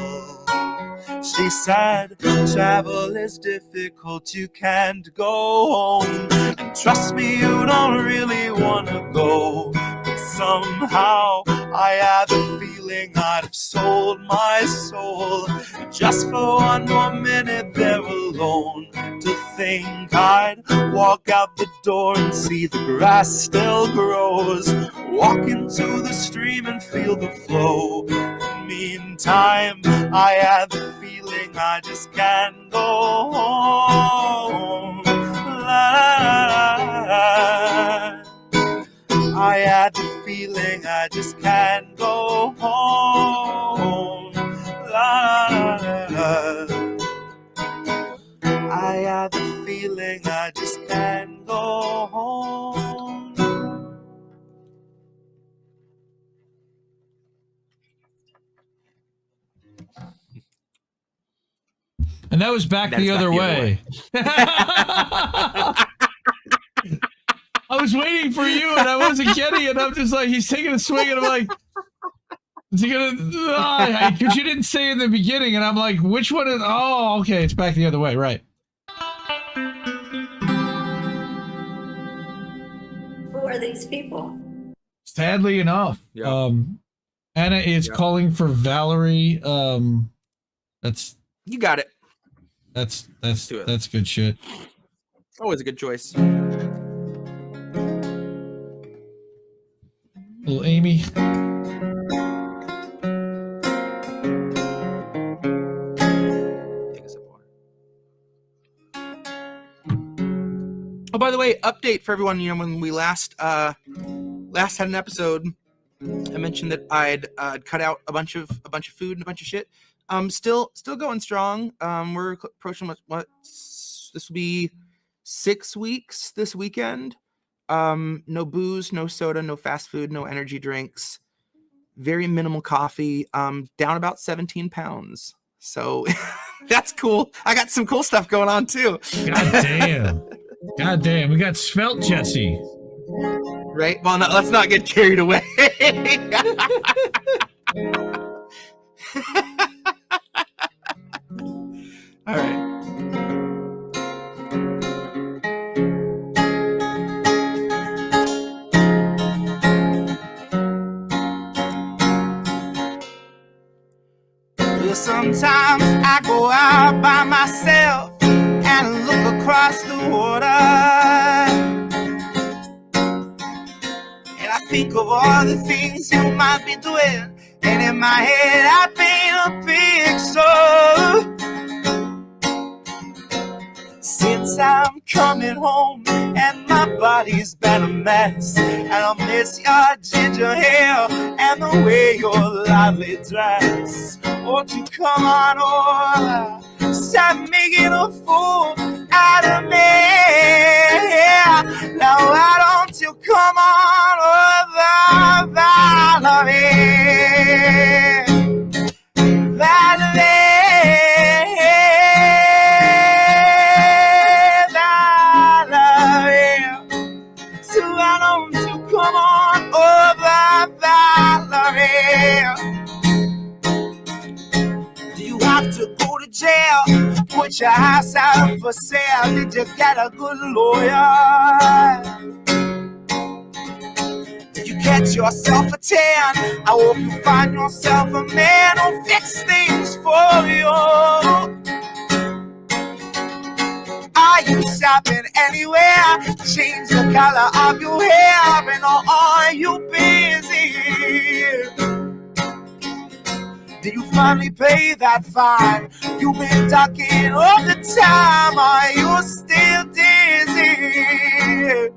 She said, travel is difficult, you can't go home. And trust me, you don't really want to go. But somehow I had the feeling I'd have sold my soul just for one more minute there alone. To think I'd walk out the door and see the grass still grows, walk into the stream and feel the flow. Meantime, I had the feeling I just can't go home. I had the feeling I just can't go home. I had the feeling I just can't go home. And that was back the other way. I was waiting for you, and I wasn't getting it. I'm just like, he's taking a swing, and I'm like, is he gonna? Because you didn't say in the beginning, and I'm like, which one is? Oh, okay, it's back the other way, right? Who are these people? Sadly enough, Yeah. Anna is calling for Valerie. That's You got it. that's Do it. that's good shit. Always a good choice. Little Amy. Take a sip of water. Oh, by the way, update for everyone. You know, when we last had an episode, I mentioned that I'd cut out a bunch of food and a bunch of shit. Still going strong. We're approaching what this will be 6 weeks this weekend. No booze, no soda, no fast food, no energy drinks, very minimal coffee. Down about 17 pounds. So that's cool. I got some cool stuff going on too. God damn. We got Svelte Jesse. Right? Well, no, let's not get carried away. All right. Sometimes I go out by myself and look across the water, and I think of all the things you might be doing, and in my head I paint a picture. Since I'm coming home and my body's been a mess, and I miss your ginger hair and the way you're lightly dressed. Won't you come on over, stop making a fool out of me. Now why don't you come on over, Valerie? Valerie. So why don't you come on over, Valerie? put your house out for sale? Did you get a good lawyer? Did you get yourself a tan? I hope you find yourself a man who'll fix things for you. Are you shopping anywhere? Change the color of your hair, and or are you busy? Did you finally pay that fine? You've been ducking all the time. Are you still dizzy?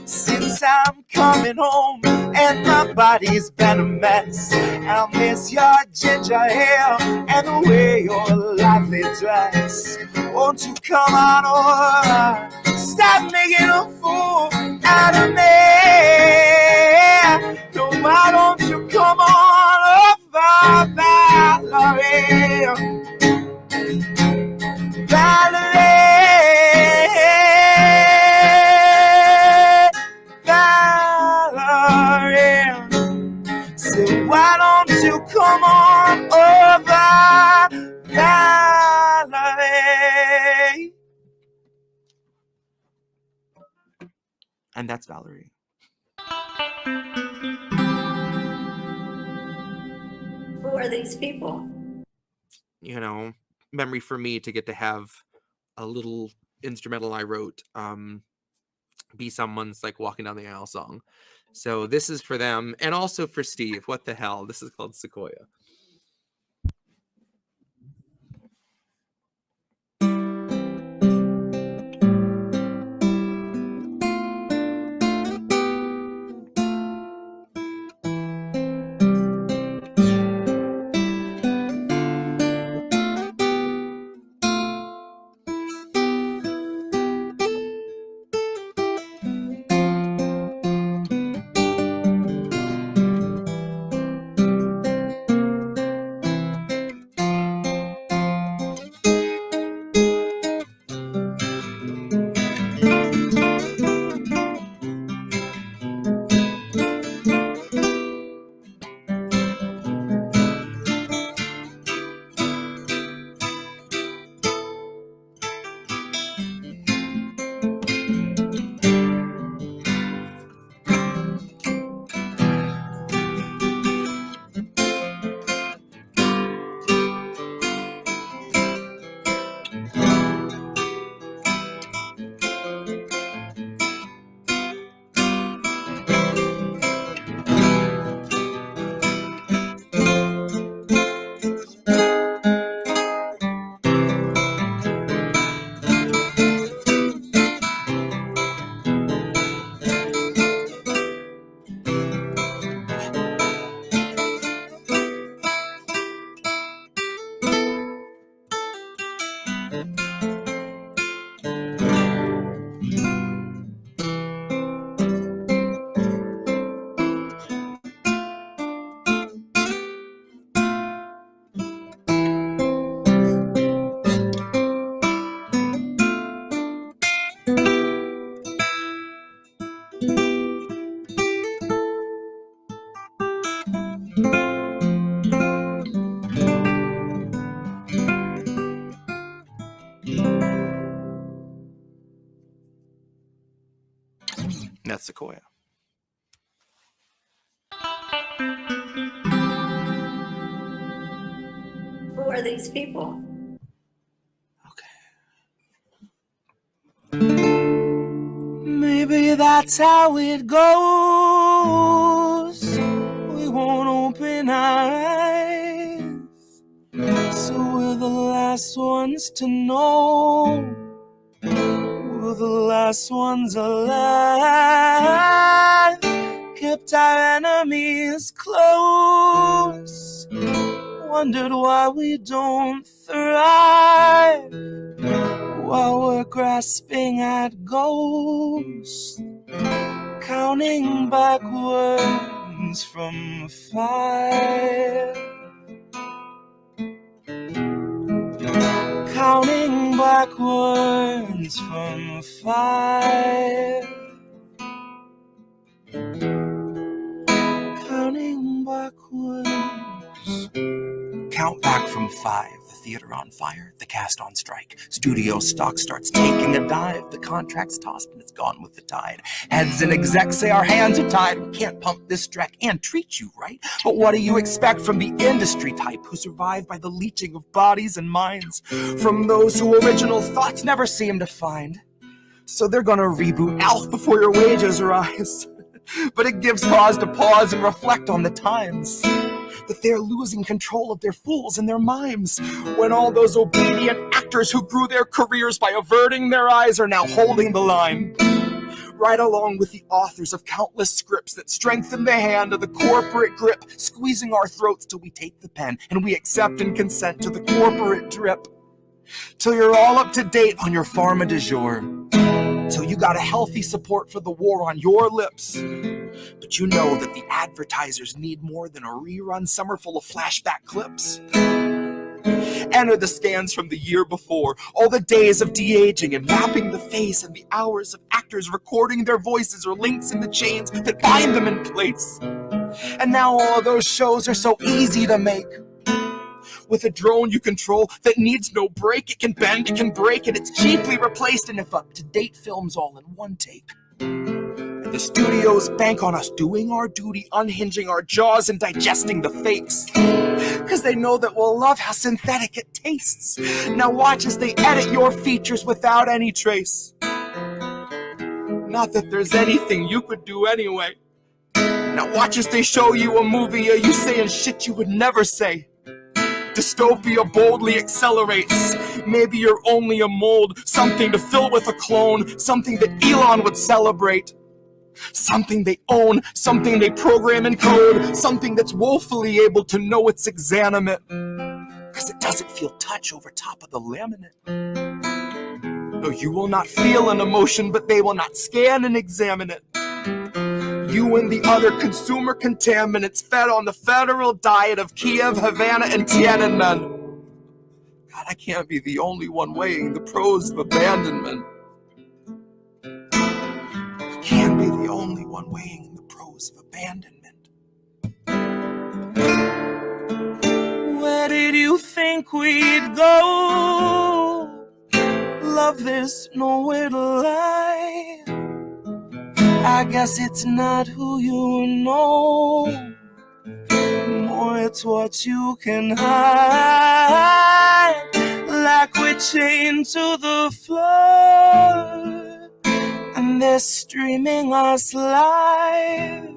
Since I'm coming home and my body's been a mess, I miss your ginger hair and the way you're lightly dressed. Won't you come on over? Stop making a fool out of me. No, why don't you come on over, Valerie? Valerie, so why don't you come on over, Valerie? And that's Valerie. Who are these people? You know, memory for me to get to have a little instrumental I wrote be someone's like walking down the aisle song. So this is for them and also for Steve. What the hell? This is called Sequoia. That's Sequoia. Who are these people? Maybe that's how it goes. We won't open our eyes, so we're the last ones to know. We're the last ones alive. Kept our enemies close. Wondered why we don't thrive while we're grasping at ghosts, counting backwards from 5. Counting backwards from 5. Counting backwards. Count back from 5. The theater on fire, the cast on strike. Studio stock starts taking a dive. The contract's tossed and it's gone with the tide. Heads and execs say our hands are tied. We can't pump this track and treat you right. But what do you expect from the industry type who survive by the leeching of bodies and minds? From those who original thoughts never seem to find. So they're gonna reboot ALF before your wages rise. But it gives cause to pause and reflect on the times that they're losing control of their fools and their mimes, when all those obedient actors who grew their careers by averting their eyes are now holding the line, right along with the authors of countless scripts that strengthen the hand of the corporate grip, squeezing our throats till we take the pen and we accept and consent to the corporate drip, till you're all up to date on your pharma du jour, till you got a healthy support for the war on your lips. But you know that the advertisers need more than a rerun summer full of flashback clips. Enter the scans from the year before, all the days of de-aging and mapping the face, and the hours of actors recording their voices or links in the chains that bind them in place. And now all of those shows are so easy to make. With a drone you control that needs no break, it can bend, it can break, and it's cheaply replaced, and if up-to-date films all in one take. And the studios bank on us doing our duty, unhinging our jaws and digesting the fakes. Cause they know that we'll love how synthetic it tastes. Now watch as they edit your features without any trace. Not that there's anything you could do anyway. Now watch as they show you a movie of you saying shit you would never say. Dystopia boldly accelerates. Maybe you're only a mold, something to fill with a clone, something that Elon would celebrate. Something they own, something they program and code, something that's woefully able to know it's exanimate. Cause it doesn't feel touch over top of the laminate. No, you will not feel an emotion, but they will not scan and examine it. You and the other consumer contaminants fed on the federal diet of Kiev, Havana, and Tiananmen. God, I can't be the only one weighing the pros of abandonment. I can't be the only one weighing the pros of abandonment. Where did you think we'd go? Love, there's nowhere to lie. I guess it's not who you know, more it's what you can hide. Like we're chained to the floor, and they're streaming us live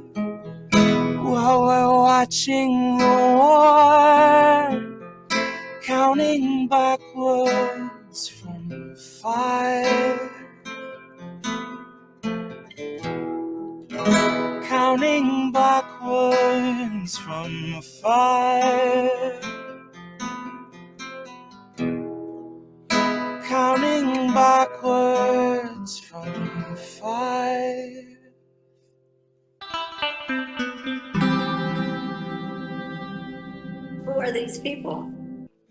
while we're watching the war, counting backwards from 5. Counting backwards from 5. Counting backwards from 5. Who are these people?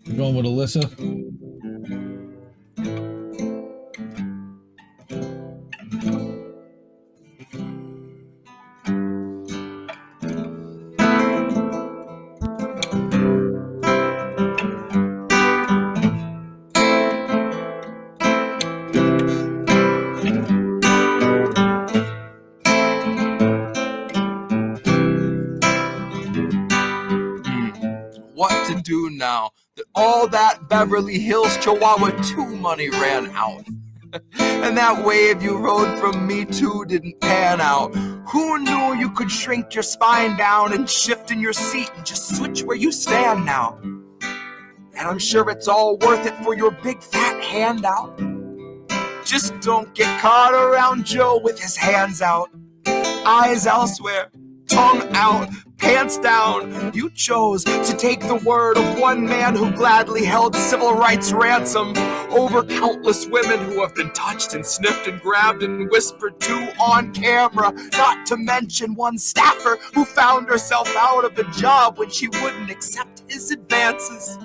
You going with Alyssa? What to do now that all that Beverly Hills Chihuahua 2 money ran out? And that wave you rode from Me Too didn't pan out. Who knew you could shrink your spine down and shift in your seat and just switch where you stand now? And I'm sure it's all worth it for your big fat handout. Just don't get caught around Joe with his hands out, eyes elsewhere, tongue out, pants down. You chose to take the word of one man who gladly held civil rights ransom over countless women who have been touched and sniffed and grabbed and whispered to on camera, not to mention one staffer who found herself out of a job when she wouldn't accept his advances.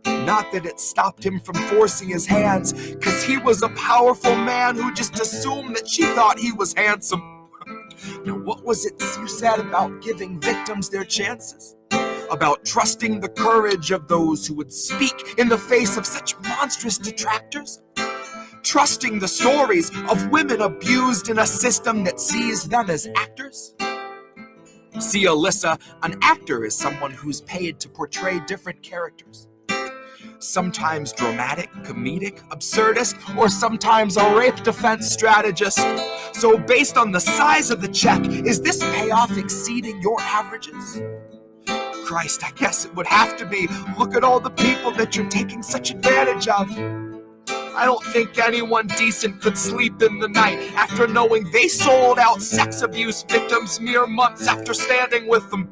Not that it stopped him from forcing his hands, cause he was a powerful man who just assumed that she thought he was handsome. Now what was it you said about giving victims their chances? about trusting the courage of those who would speak in the face of such monstrous detractors, trusting the stories of women abused in a system that sees them as actors. See, Alyssa, an actor is someone who's paid to portray different characters. Sometimes dramatic, comedic, absurdist, or sometimes a rape defense strategist. So based on the size of the check, is this payoff exceeding your averages? Christ, I guess it would have to be. Look at all the people that you're taking such advantage of. I don't think anyone decent could sleep in the night after knowing they sold out sex abuse victims mere months after standing with them.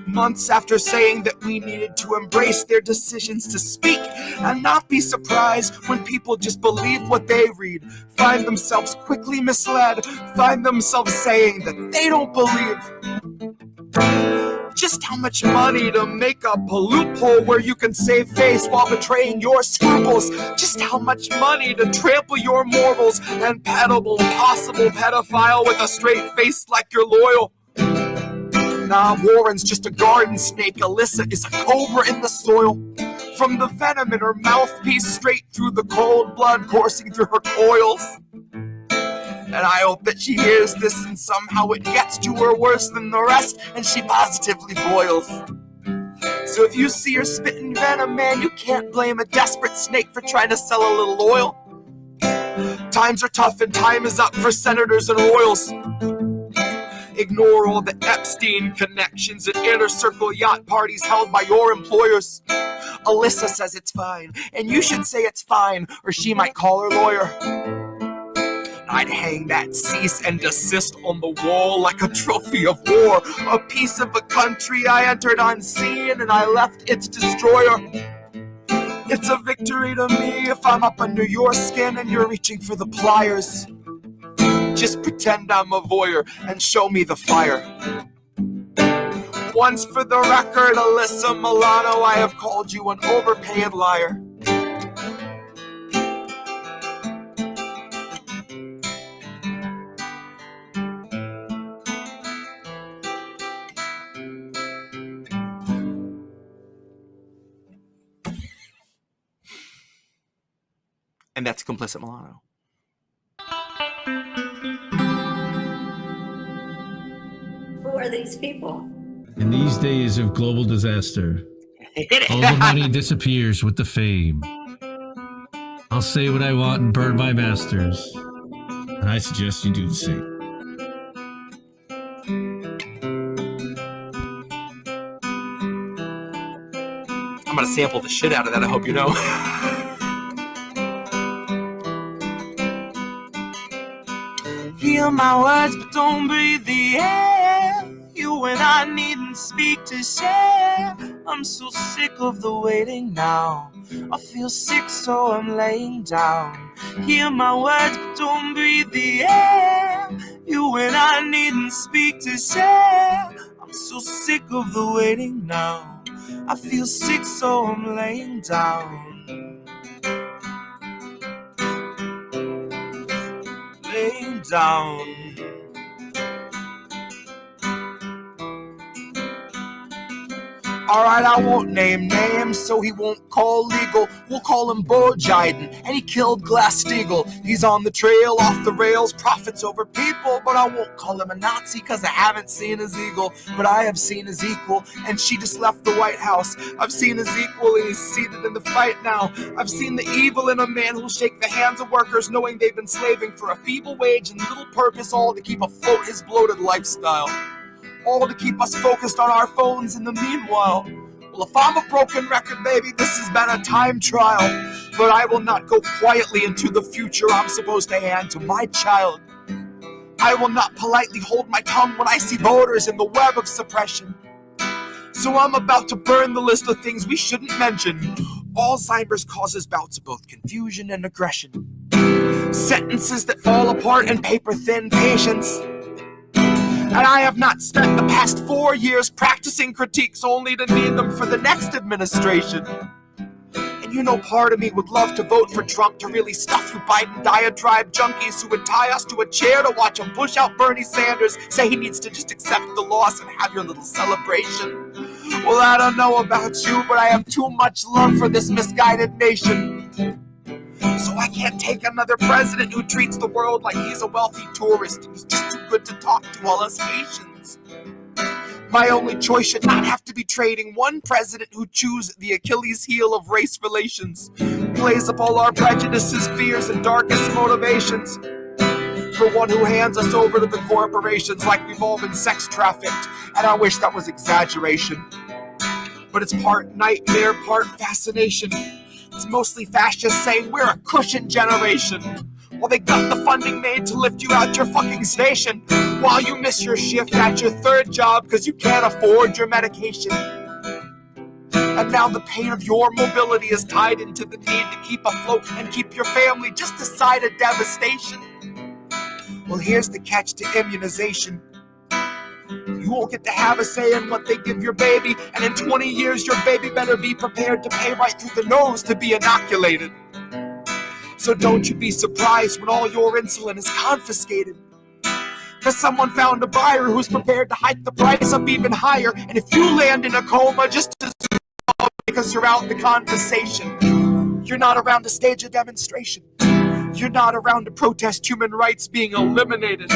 Months after saying that we needed to embrace their decisions to speak and not be surprised when people just believe what they read, find themselves quickly misled, find themselves saying that they don't believe. Just how much money to make up a loophole where you can save face while betraying your scruples? Just how much money to trample your morals and peddle possible pedophile with a straight face like you're loyal? Nah, Warren's just a garden snake. Alyssa is a cobra in the soil. From the venom in her mouthpiece straight through the cold blood coursing through her coils. And I hope that she hears this and somehow it gets to her worse than the rest and she positively boils. So if you see her spitting venom, man, you can't blame a desperate snake for trying to sell a little oil. Times are tough and time is up for senators and royals. Ignore all the Epstein connections and inner circle yacht parties held by your employers. Alyssa says it's fine, and you should say it's fine, or she might call her lawyer. I'd hang that cease and desist on the wall like a trophy of war, a piece of a country I entered unseen and I left its destroyer. It's a victory to me if I'm up under your skin and you're reaching for the pliers. Just pretend I'm a voyeur and show me the fire. Once for the record, Alyssa Milano, I have called you an overpaid liar. And that's Complicit Milano. Who are these people? In these days of global disaster, all the money disappears with the fame. I'll say what I want and burn my masters. And I suggest you do the same. I'm gonna sample the shit out of that, I hope you know. Hear my words, but don't breathe the air. You and I needn't speak to share. I'm so sick of the waiting now. I feel sick, so I'm laying down. Hear my words, but don't breathe the air. You and I needn't speak to share. I'm so sick of the waiting now. I feel sick, so I'm laying down. Laying down. Alright, I won't name names, so he won't call legal. We'll call him Bo Jiden, and he killed Glass-Steagall. He's on the trail, off the rails, profits over people. But I won't call him a Nazi, cause I haven't seen his eagle. But I have seen his equal, and she just left the White House. I've seen his equal, and he's seated in the fight now. I've seen the evil in a man who'll shake the hands of workers, knowing they've been slaving for a feeble wage and little purpose, all to keep afloat his bloated lifestyle. All to keep us focused on our phones in the meanwhile. Well, if I'm a broken record, baby, this has been a time trial. But I will not go quietly into the future I'm supposed to hand to my child. I will not politely hold my tongue when I see voters in the web of suppression. So I'm about to burn the list of things we shouldn't mention. Alzheimer's causes bouts of both confusion and aggression. Sentences that fall apart and paper-thin patience. And I have not spent the past 4 years practicing critiques only to need them for the next administration. And You know, part of me would love to vote for Trump to really stuff you Biden diatribe junkies who would tie us to a chair to watch him push out Bernie Sanders, say he needs to just accept the loss and have your little celebration. Well, I don't know about you, but I have too much love for this misguided nation. So I can't take another president who treats the world like he's a wealthy tourist and he's just too good to talk to all us Haitians. My only choice should not have to be trading one president who chews the Achilles heel of race relations, plays up all our prejudices, fears, and darkest motivations, for one who hands us over to the corporations like we've all been sex trafficked, and I wish that was exaggeration. But it's part nightmare, part fascination. It's mostly fascists saying we're a cushion generation, while they got the funding made to lift you out your fucking station, while you miss your shift at your third job because you can't afford your medication. And now the pain of your mobility is tied into the need to keep afloat and keep your family just a side of devastation. Well, here's the catch to immunization. You won't get to have a say in what they give your baby, and in 20 years your baby better be prepared to pay right through the nose to be inoculated. So don't you be surprised when all your insulin is confiscated, because someone found a buyer who's prepared to hike the price up even higher. And if you land in a coma just as because you're out in the conversation, you're not around to stage a demonstration. You're not around to protest human rights being eliminated.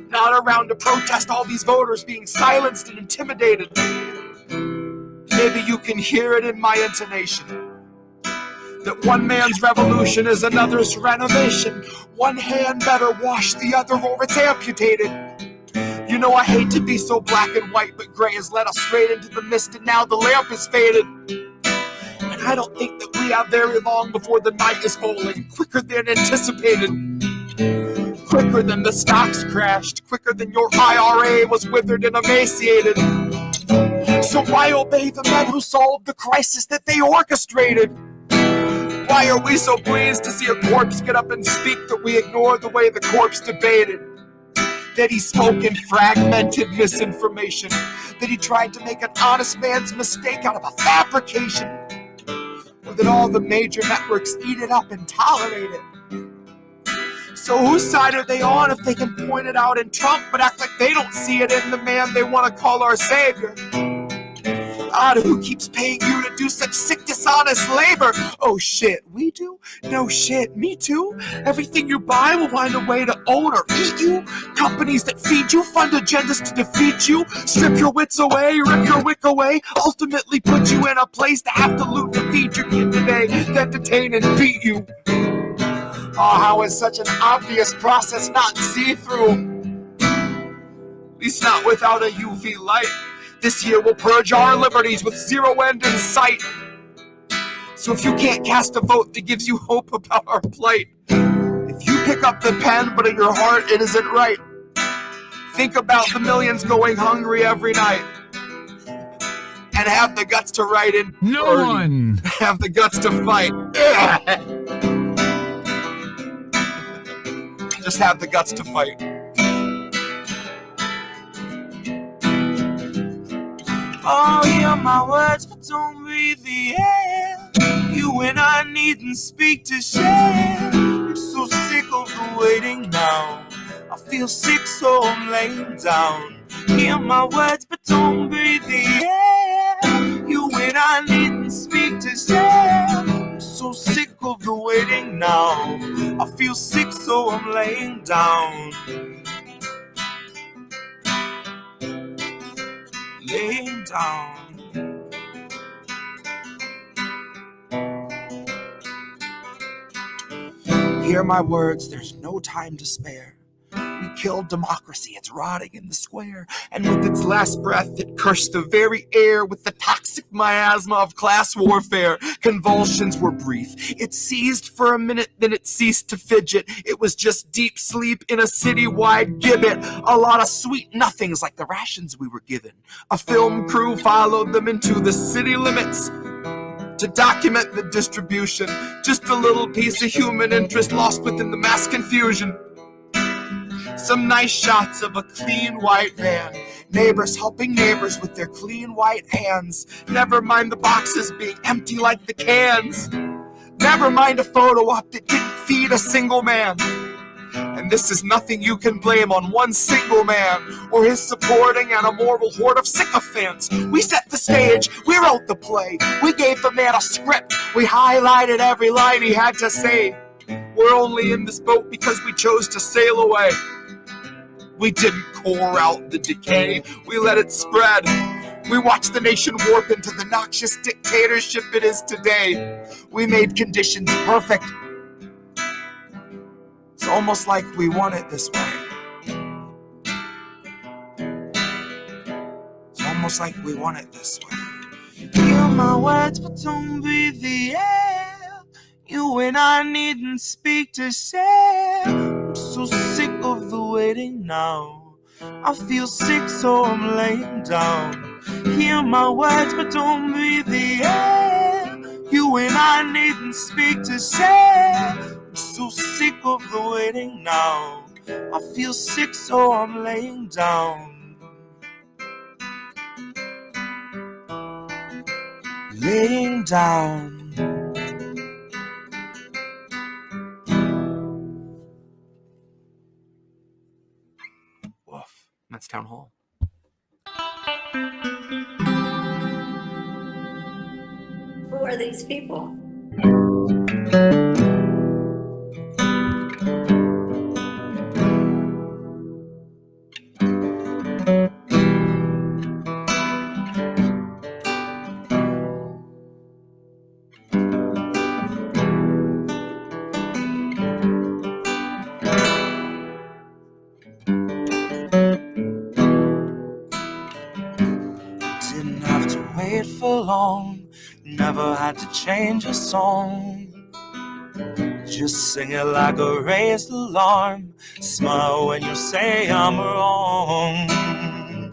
Not around to protest all these voters being silenced and intimidated. Maybe you can hear it in my intonation, that one man's revolution is another's renovation. One hand better wash the other or it's amputated. You know, I hate to be so black and white, but gray has led us straight into the mist and now the lamp is faded. And I don't think that we have very long before the night is falling, quicker than anticipated. Quicker than the stocks crashed, quicker than your IRA was withered and emaciated. So why obey the men who solved the crisis that they orchestrated? Why are we so pleased to see a corpse get up and speak that we ignore the way the corpse debated? That he spoke in fragmented misinformation, that he tried to make an honest man's mistake out of a fabrication, or that all the major networks eat it up and tolerate it. So whose side are they on if they can point it out in Trump but act like they don't see it in the man they want to call our savior? God, who keeps paying you to do such sick, dishonest labor? Oh shit, we do? No shit, me too? Everything you buy will find a way to own or eat you? Companies that feed you fund agendas to defeat you, strip your wits away, rip your wick away, ultimately put you in a place to have to loot to feed your kid today, then detain and beat you. Oh, how is such an obvious process not see-through? At least not without a UV light. This year we'll purge our liberties with zero end in sight. So if you can't cast a vote that gives you hope about our plight, if you pick up the pen but in your heart it isn't right, think about the millions going hungry every night. And have the guts to write in. No one! Have the guts to fight. Just have the guts to fight. Oh, hear my words, but don't breathe the air. You and I needn't speak to share. I'm so sick of the waiting now. I feel sick, so I'm laying down. Hear my words, but don't breathe the air. You and I needn't speak to share. I'm so sick of the waiting now. I feel sick, so I'm laying down. Laying down. Hear my words, there's no time to spare. We killed democracy, it's rotting in the square. And with its last breath, it cursed the very air with the toxic miasma of class warfare. Convulsions were brief. It seized for a minute, then it ceased to fidget. It was just deep sleep in a citywide gibbet. A lot of sweet nothings like the rations we were given. A film crew followed them into the city limits to document the distribution. Just a little piece of human interest lost within the mass confusion. Some nice shots of a clean white van. Neighbors helping neighbors with their clean white hands. Never mind the boxes being empty like the cans. Never mind a photo op that didn't feed a single man. And this is nothing you can blame on one single man or his supporting and a moral horde of sycophants. We set the stage, we wrote the play, we gave the man a script, we highlighted every line he had to say. We're only in this boat because we chose to sail away. We didn't core out the decay, we let it spread. We watched the nation warp into the noxious dictatorship it is today. We made conditions perfect. It's almost like we want it this way. It's almost like we want it this way. Hear my words, but don't breathe the air. You and I needn't speak to share. I'm so sick of the waiting now. I feel sick, so I'm laying down. Hear my words, but don't breathe the air. You and I needn't speak to share. I'm so sick of the waiting now. I feel sick, so I'm laying down. Laying down. Woof. That's Town Hall. Who are these people? Didn't have to wait for long. Never had to change a song. Just sing it like a raised alarm. Smile when you say I'm wrong.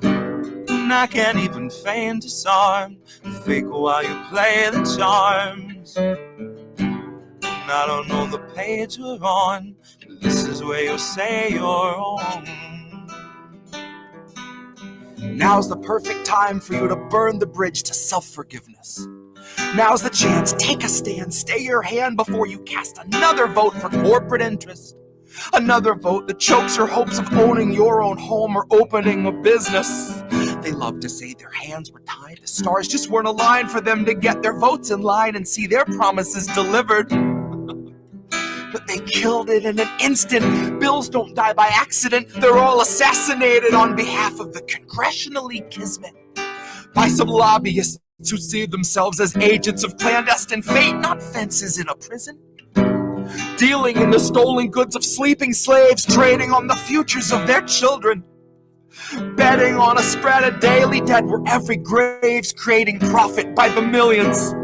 And I can't even feign disarm. Fake while you play the charms. And I don't know the page we're on. This is where you say you're wrong. Now's the perfect time for you to burn the bridge to self-forgiveness. Now's the chance, take a stand, stay your hand before you cast another vote for corporate interest. Another vote that chokes your hopes of owning your own home or opening a business. They love to say their hands were tied, the stars just weren't aligned for them to get their votes in line and see their promises delivered. But they killed it in an instant. Bills don't die by accident. They're all assassinated on behalf of the congressionally kismet by some lobbyists who see themselves as agents of clandestine fate, not fences in a prison. Dealing in the stolen goods of sleeping slaves, trading on the futures of their children. Betting on a spread of daily debt where every grave's creating profit by the millions.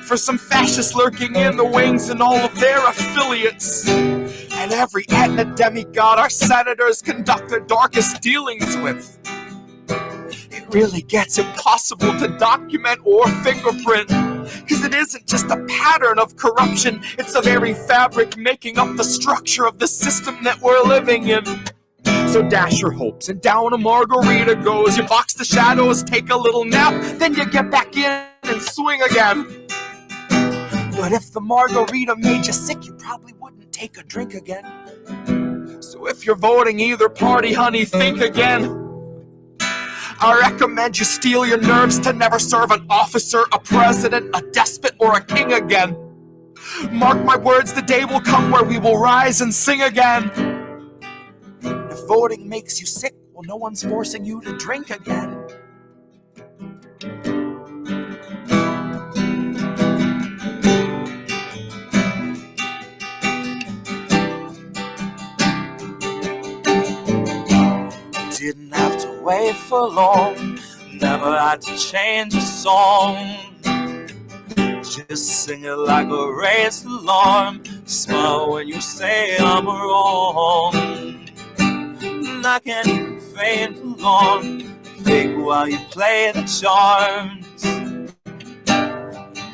For some fascists lurking in the wings and all of their affiliates. And every Aetna Demigod our senators conduct their darkest dealings with. It really gets impossible to document or fingerprint. Cause it isn't just a pattern of corruption, it's the very fabric making up the structure of the system that we're living in. So dash your hopes and down a margarita goes. You box the shadows, take a little nap, then you get back in and swing again. But if the margarita made you sick, you probably wouldn't take a drink again. So if you're voting either party, honey, think again. I recommend you steel your nerves to never serve an officer, a president, a despot, or a king again. Mark my words, the day will come where we will rise and sing again. If voting makes you sick, well, no one's forcing you to drink again. Didn't have to wait for long. Never had to change a song. Just sing it like a raised alarm. Smile when you say I'm wrong. And I can't even feign for long. Fake while you play the charms. And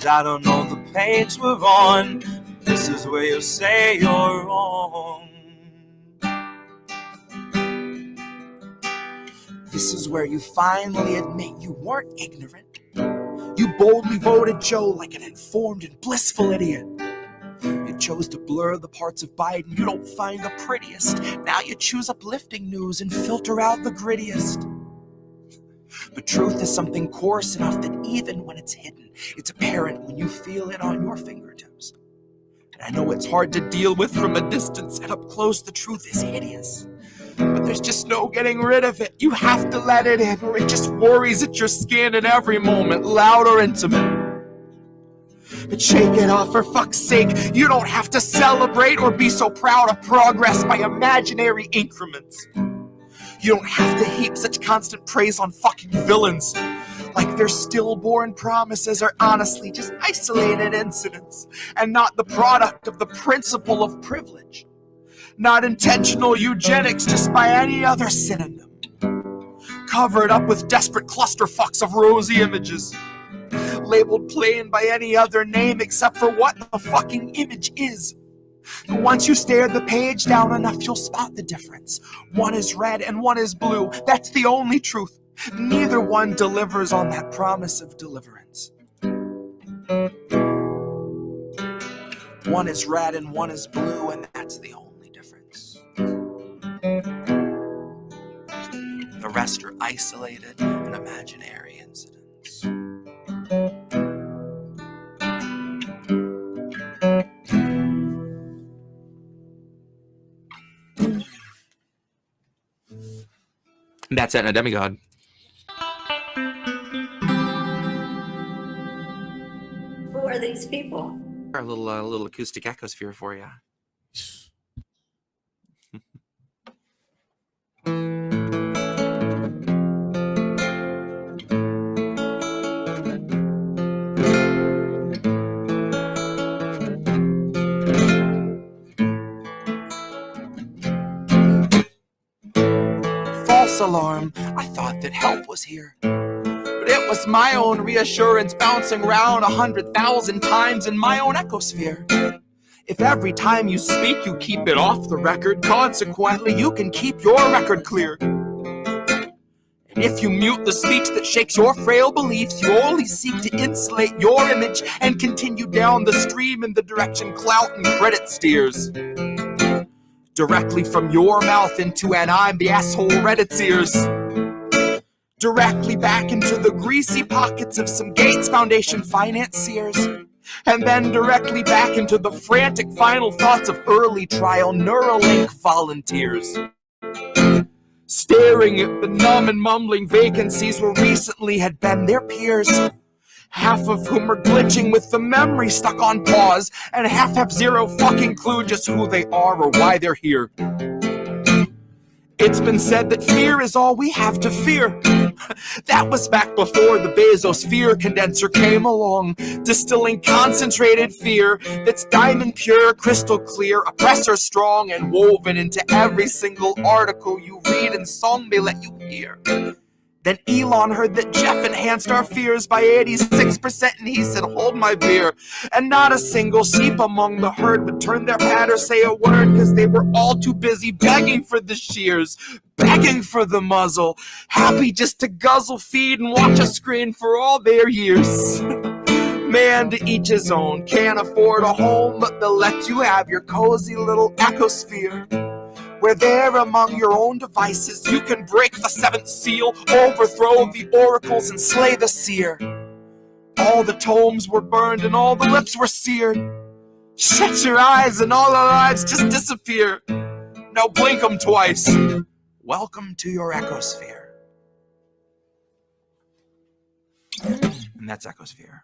I don't know the page we're on. This is where you say you're wrong. This is where you finally admit you weren't ignorant. You boldly voted Joe like an informed and blissful idiot. You chose to blur the parts of Biden you don't find the prettiest. Now you choose uplifting news and filter out the grittiest. But truth is something coarse enough that even when it's hidden, it's apparent when you feel it on your fingertips. And I know it's hard to deal with from a distance, and up close the truth is hideous. But there's just no getting rid of it. You have to let it in, or it just worries at your skin at every moment, loud or intimate. But shake it off, for fuck's sake. You don't have to celebrate or be so proud of progress by imaginary increments. You don't have to heap such constant praise on fucking villains, like their stillborn promises are honestly just isolated incidents, and not the product of the principle of privilege. Not intentional eugenics just by any other synonym. Covered up with desperate clusterfucks of rosy images. Labeled plain by any other name except for what the fucking image is. Once you stare the page down enough, you'll spot the difference. One is red and one is blue. That's the only truth. Neither one delivers on that promise of deliverance. One is red and one is blue, and that's the only difference. The rest are isolated and imaginary incidents. That's Aetna Demigod. Who are these people? A little acoustic echosphere for you. False alarm, I thought that help was here. But it was my own reassurance bouncing round 100,000 times in my own echosphere. If every time you speak you keep it off the record, consequently you can keep your record clear. And if you mute the speech that shakes your frail beliefs, you only seek to insulate your image and continue down the stream in the direction clout and credit steers. Directly from your mouth into an I'm the asshole Reddit's ears. Directly back into the greasy pockets of some Gates Foundation financiers. And then directly back into the frantic final thoughts of early trial Neuralink volunteers. Staring at the numb and mumbling vacancies where recently had been their peers. Half of whom are glitching with the memory stuck on pause, and half have zero fucking clue just who they are or why they're here. It's been said that fear is all we have to fear. That was back before the Bezos fear condenser came along, distilling concentrated fear that's diamond pure, crystal clear, oppressor strong, and woven into every single article you read and song they let you hear. Then Elon heard that Jeff enhanced our fears by 86%, and he said, hold my beer. And not a single sheep among the herd would turn their head or say a word, because they were all too busy begging for the shears, begging for the muzzle, happy just to guzzle, feed, and watch a screen for all their years. Man, to each his own, can't afford a home, but they'll let you have your cozy little echosphere. Where there among your own devices you can break the seventh seal, overthrow the oracles and slay the seer. All the tomes were burned and all the lips were seared. Shut your eyes and all our lives just disappear. Now blink them twice. Welcome to your echosphere. And that's Echosphere.